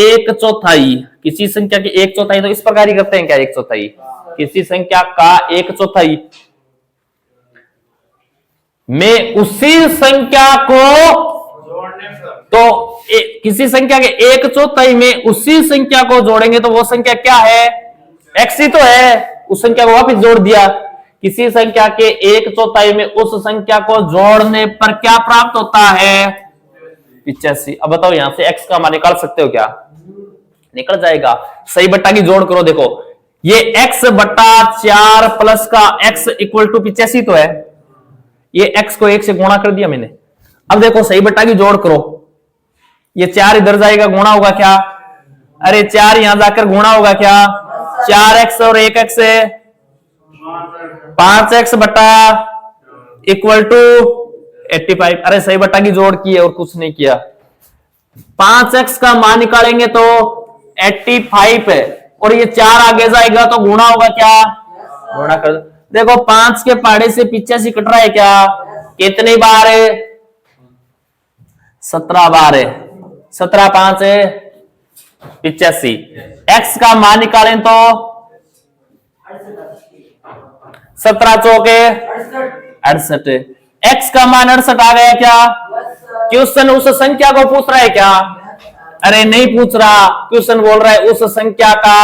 Speaker 1: 1/4, किसी संख्या के 1/4 तो इस प्रकार ही करते हैं क्या? 1/4 किसी संख्या का 1/4 में उसी संख्या को तो किसी संख्या के 1/4 में उसी संख्या को जोड़ेंगे तो वो संख्या क्या है? x ही तो है। उस संख्या को वापस जोड़ दिया। किसी संख्या के 1/4 में उस संख्या को जोड़ने पर क्या प्राप्त होता है? 85। अब बताओ यहां से x का मान निकाल सकते हो क्या? निकल जाएगा। सही बट्टा की जोड़ करो। देखो ये x/4 प्लस का x इक्वल टू 85 तो है। ये x को 1 से गुणा कर दिया मैंने। अब देखो सही बट्टा की जोड़ करो। ये 4 इधर जाएगा, गुणा होगा क्या? अरे 4 यहां जाकर गुणा होगा क्या? 4x और 1x है 5x बटा इक्वल टू 85। अरे सही बट्टा की जोड़ की है और कुछ नहीं किया। 5x का मान निकालेंगे तो 85 है और ये 4 आगे जाएगा तो गुणा होगा क्या? गुणा कर देखो 5 के पहाड़े से 85 कट रहा है क्या? कितनी बार है? 17 बार है। 17 5 है 85। x का मान निकालें तो 17 चौके 68। x का मान 68 आ गया क्या? क्वेश्चन उस संख्या को पूछ रहा है क्या? अरे नहीं पूछ रहा। क्वेश्चन बोल रहा है उस संख्या का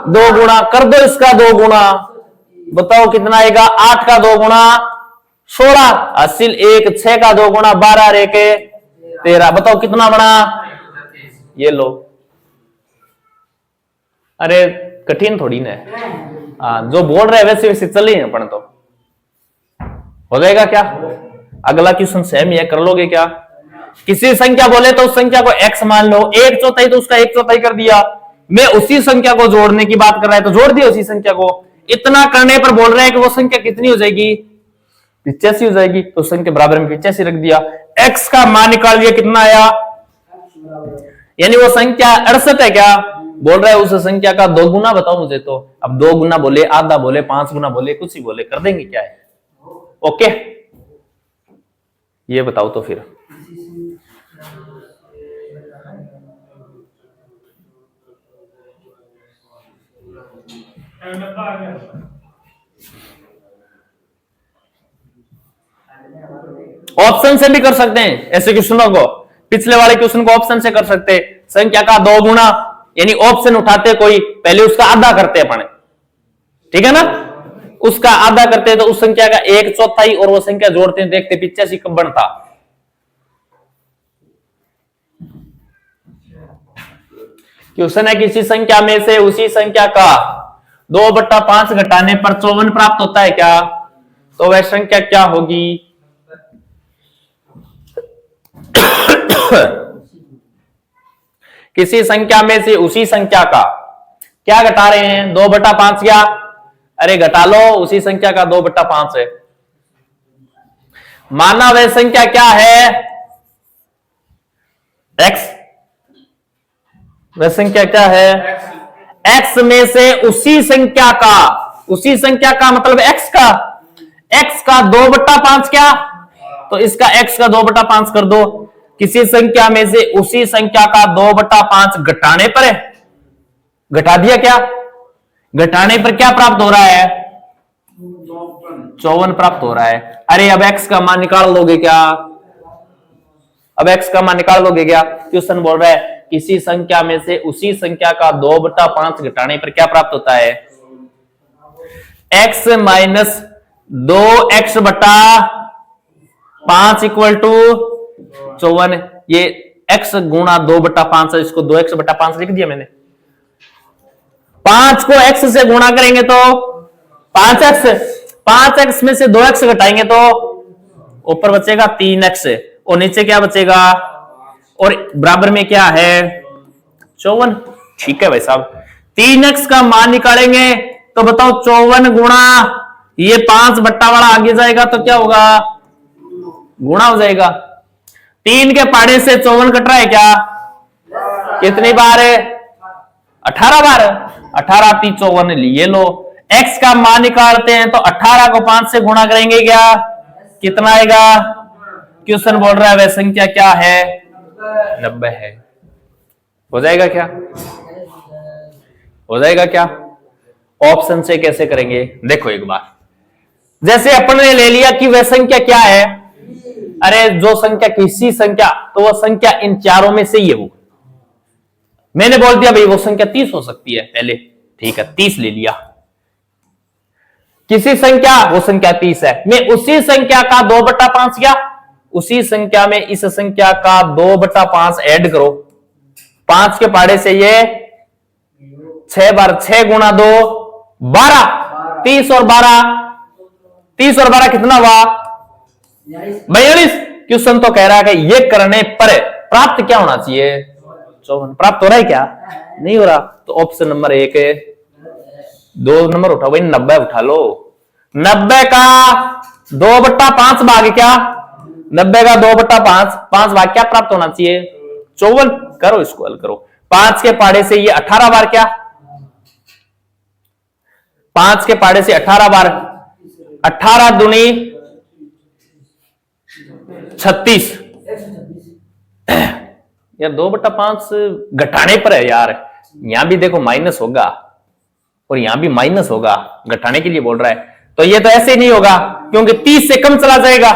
Speaker 1: 2 गुना कर दो। इसका 2 गुना बताओ कितना आएगा? 8 का 2 गुना 16, हासिल 1, 6 का 2 गुना 12, 1 13। बताओ कितना बना? ये लो अरे कठिन थोड़ी ना है। हाँ, जो बोल रहे हैं वैसे वैसे चल ही अपन तो हो जाएगा क्या। अगला क्वेश्चन सेम ही है, कर लोगे क्या। किसी संख्या बोले तो उस संख्या को x मान लो, 1/4 तो उसका 1/4 कर दिया। मैं उसी संख्या को जोड़ने की बात कर रहा है तो जोड़ दिया उसी संख्या को। इतना करने पर बोल रहे हैं कि वो संख्या कितनी हो जाएगी, 85 हो जाएगी। तो संख्या बराबर में 85 रख दिया। x का मान निकाल दिया, कितना आया, यानी वो संख्या 68 है क्या। बोल रहा है उस संख्या का 2 गुना बताओ मुझे। तो अब 2 गुना बोले, आधा बोले, 5 गुना बोले, कुछ ही बोले, कर देंगे क्या है। ओके, ये बताओ तो फिर। ऑप्शन से भी कर सकते हैं ऐसे क्वेश्चनों को। पिछले वाले क्वेश्चन को ऑप्शन से कर सकते हैं। संख्या का 2 गुना, यानी ऑप्शन उठाते कोई, पहले उसका आधा करते अपन, ठीक है ना। उसका आधा करते तो उस संख्या का 1/4 और वो संख्या जोड़ते हैं, देखते 85 कब बनता। क्वेश्चन है किसी संख्या में से उसी संख्या का 2/5 घटाने पर 54 प्राप्त होता है क्या। तो वह संख्या क्या होगी। किसी संख्या में से उसी संख्या का क्या घटा रहे हैं, 2/5 क्या, अरे घटा लो, उसी संख्या का 2/5 है। माना वह संख्या क्या है, x। वह संख्या क्या है, x में से उसी संख्या का मतलब x का 2/5 क्या, तो इसका x का 2/5 कर दो। किसी संख्या में से उसी संख्या का 2/5 घटाने पर है, घटा दिया क्या, घटाने पर क्या प्राप्त हो रहा है, 54 प्राप्त हो रहा है। अरे अब x का मान निकाल लोगे क्या, अब x का मान निकाल लोगे क्या। क्वेश्चन बोल रहा है किसी संख्या में से उसी संख्या का 2/5 घटाने पर क्या प्राप्त होता है, x minus 2x/5 equal to 54। ये x गुणा 2/5 है, इसको 2x/5 लिख दिया मैंने। 5 को x से गुणा करेंगे तो 5x में से 2x घटाएंगे तो ऊपर बचेगा 3x और नीचे क्या बचेगा, और बराबर में क्या है 54। ठीक है भाई साहब, 3x का मान निकालेंगे तो बताओ 54 गुणा ये 5 बट्टा वाला आगे जाएगा तो क्या होगा, गुणा हो जाएगा। 3 के पाड़े से 54 कट रहा है क्या, कितनी बार है, 18 बार। 18 × 3 = 54 लिए लो। x का मान निकालते हैं तो 18 को 5 से गुणा करेंगे क्या, कितना आएगा। क्वेश्चन बोल रहा है वह संख्या क्या है, 90 है। हो जाएगा क्या, हो जाएगा क्या। ऑप्शन से कैसे करेंगे देखो एक बार। जैसे अपन ने ले लिया कि वह संख्या क्या है, अरे जो संख्या किसी संख्या, तो वह संख्या इन चारों में से ही है। वो मैंने बोल दिया भाई वो संख्या 30 हो सकती है पहले, ठीक है 30 ले लिया। किसी संख्या, वो संख्या 30 है। मैं उसी संख्या का 2/5 क्या, उसी संख्या में इस संख्या का 2/5 ऐड करो। 5 के पाड़े से ये 6 बार, 6 गुणा 2 12, 30 और 12 कितना हुआ 42। क्वेश्चन तो कह रहा है कि ये करने पर प्राप्त क्या होना चाहिए, 54। प्राप्त हो रहा है क्या, नहीं हो रहा। तो ऑप्शन नंबर 1 है। 2 नंबर उठाओ भाई, 90 उठा लो। 90 का 2/5 भाग क्या, 90 का 2/5 भाग क्या प्राप्त होना चाहिए, 54। करो इसको हल करो। 5 के पाड़े से ये 18 बार क्या, 5 के पाड़े से 18 बार, 18 दूनी 36। यार 2/5 घटाने पर है यार, यहां भी देखो माइनस होगा और यहां भी माइनस होगा, घटाने के लिए बोल रहा है। तो ये तो ऐसे ही नहीं होगा क्योंकि 30 से कम चला जाएगा,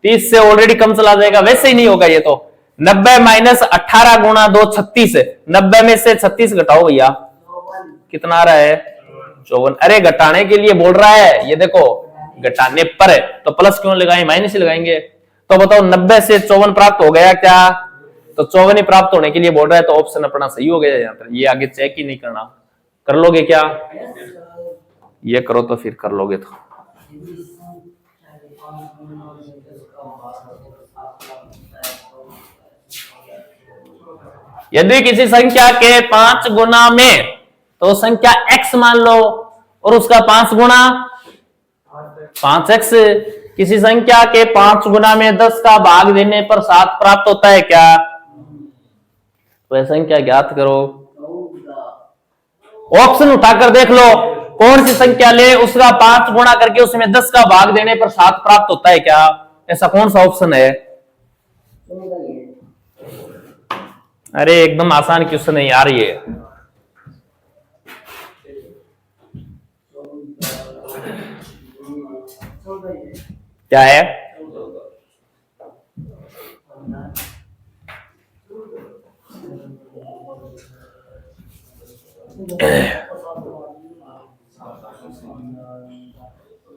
Speaker 1: 30 से ऑलरेडी कम चला जाएगा, वैसे ही नहीं होगा ये तो। 90 माइनस 18 गुणा 2 36। 90 में से 36 घटाओ भैया, कितना आ रहा है 54। अरे घटाने के लिए बोल रहा है, ये देखो घटाने पर है तो प्लस क्यों लगाएं, माइनस ही लगाएंगे। तो बताओ 90 से 54 प्राप्त हो गया क्या, तो 54 प्राप्त होने के लिए बोल रहा है, तो ऑप्शन अपना सही हो गया यहाँ पर। ये आगे चेक ही नहीं करना। कर लोगे क्या? ये करो तो फिर कर लोगे तो। यदि किसी संख्या के 5 गुना में, तो संख्या x मान लो और उसका 5 गुना 5x। किसी संख्या के 5 गुना में 10 का भाग देने पर 7 प्राप्त होता है क्या? वह संख्या ज्ञात करो। ऑप्शन उठाकर देख लो, कौन सी संख्या ले, उसका 5 गुणा करके उसमें 10 का भाग देने पर 7 प्राप्त होता है क्या? ऐसा कौन सा ऑप्शन है? अरे एकदम आसान क्वेश्चन है यार ये। क्या है?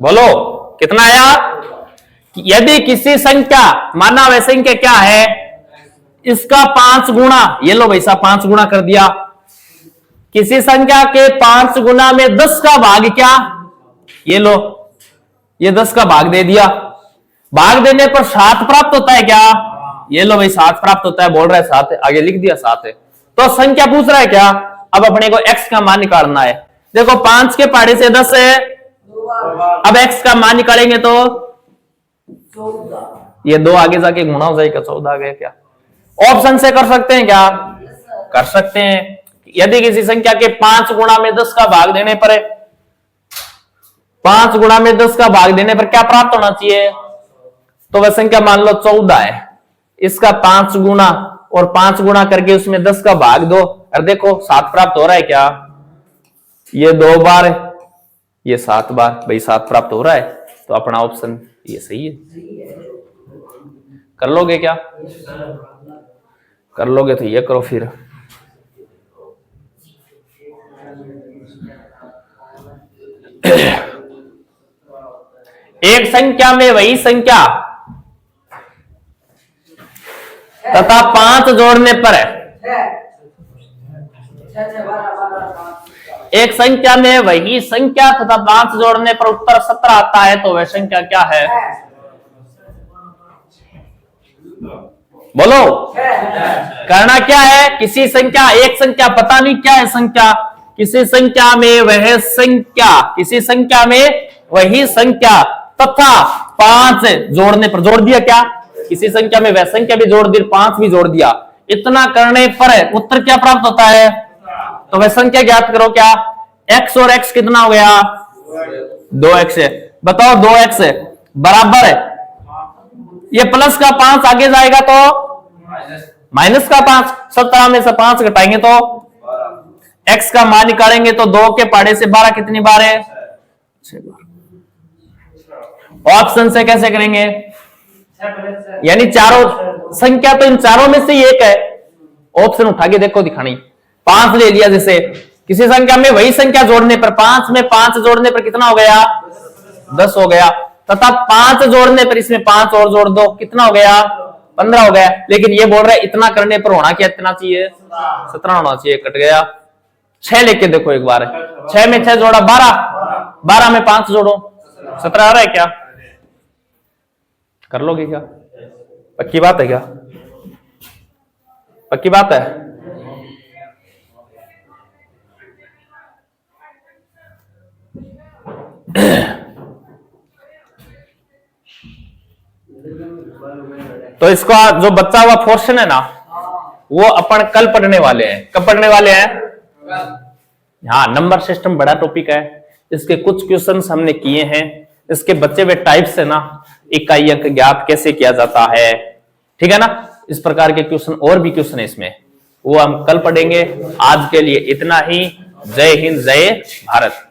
Speaker 1: बोलो कितना आया? यदि किसी संख्या, माना वह संख्या क्या है, इसका 5 गुना, ये लो भाई साहब 5 गुना कर दिया। किसी संख्या के 5 गुना में 10 का भाग क्या, ये लो, ये 10 का भाग दे दिया। भाग देने पर 7 प्राप्त होता है क्या? ये लो भाई 7 प्राप्त होता है। बोल रहा है 7 है, आगे लिख दिया 7 है। तो संख्या पूछ रहा है क्या? अब अपने को x का मान निकालना है। देखो 5 के पहाड़े से 10 है, अब x का मान निकालेंगे तो ये 2 आगे जाके गुणा हो जाएगा, 14 आ गया क्या? ऑप्शन से कर सकते हैं क्या? कर सकते हैं। यदि किसी संख्या के 5 गुणा में 10 का भाग देने पर, 5 गुणा में 10 का भाग देने पर क्या प्राप्त होना चाहिए? तो वह संख्या मान लो 14 है, इसका 5 गुना और 5 गुणा करके उसमें 10 का भाग दो, और देखो 7 प्राप्त हो रहा है क्या? ये 2 बार, ये 7 बार, भाई 7 प्राप्त हो रहा है। तो अपना ऑप्शन ये सही है। कर लोगे क्या? कर लोगे तो ये करो फिर। एक संख्या में वही संख्या तथा 5 जोड़ने पर है। एक संख्या में वही संख्या तथा 5 जोड़ने पर उत्तर 17 आता है, तो वह संख्या क्या है? बोलो करना क्या है? किसी संख्या, एक संख्या पता नहीं क्या है संख्या, किसी संख्या में वह संख्या, किसी संख्या में वही संख्या तथा 5 जोड़ने पर, जोड़ दिया क्या? किसी संख्या में वह संख्या भी जोड़ दी, 5 भी जोड़ दिया। इतना करने पर उत्तर क्या प्राप्त होता है? तो वह संख्या ज्ञात करो। क्या? x और x कितना हो गया? 2x है। बताओ 2x बराबर है, ये प्लस का 5 आगे जाएगा तो माइनस का 5, 17 में से 5 घटाएंगे तो x का मान निकालेंगे तो 2 के पहाड़े से 12 कितनी बार है? 6 बार। ऑप्शन से कैसे करेंगे? यानी चारों संख्या तो इन चारों में से ही एक है। ऑप्शन उठा के देखो, दिखानी। 5 ले लिया, जैसे किसी संख्या में वही संख्या जोड़ने पर, 5 में 5 जोड़ने पर कितना हो गया? 10 हो गया, तथा 5 जोड़ने पर इसमें 5 और जोड़ दो, कितना हो गया? 15 हो गया। लेकिन ये बोल रहा है इतना करने पर होना क्या, इतना चाहिए? 17 होना चाहिए, कट गया। 6 लेके देखो एक बार, 6 में 6 जोड़ा 12, 12 में 5 जोड़ो 17 आ रहा है क्या? कर लोगे क्या? पक्की बात है क्या? पक्की बात है? तो इसका जो बचा हुआ पोर्शन है ना, वो अपन कल पढ़ने वाले हैं। कब पढ़ने वाले हैं? हाँ, नंबर सिस्टम बड़ा टॉपिक है, इसके कुछ क्वेश्चंस हमने किए हैं। इसके बचे हुए टाइप्स है ना, इकाई अंक ज्ञात कैसे किया जाता है, ठीक है ना, इस प्रकार के क्वेश्चन और भी क्वेश्चन है इसमें, वो हम कल पढ़ेंगे। आज के लिए इतना ही। जय हिंद, जय भारत।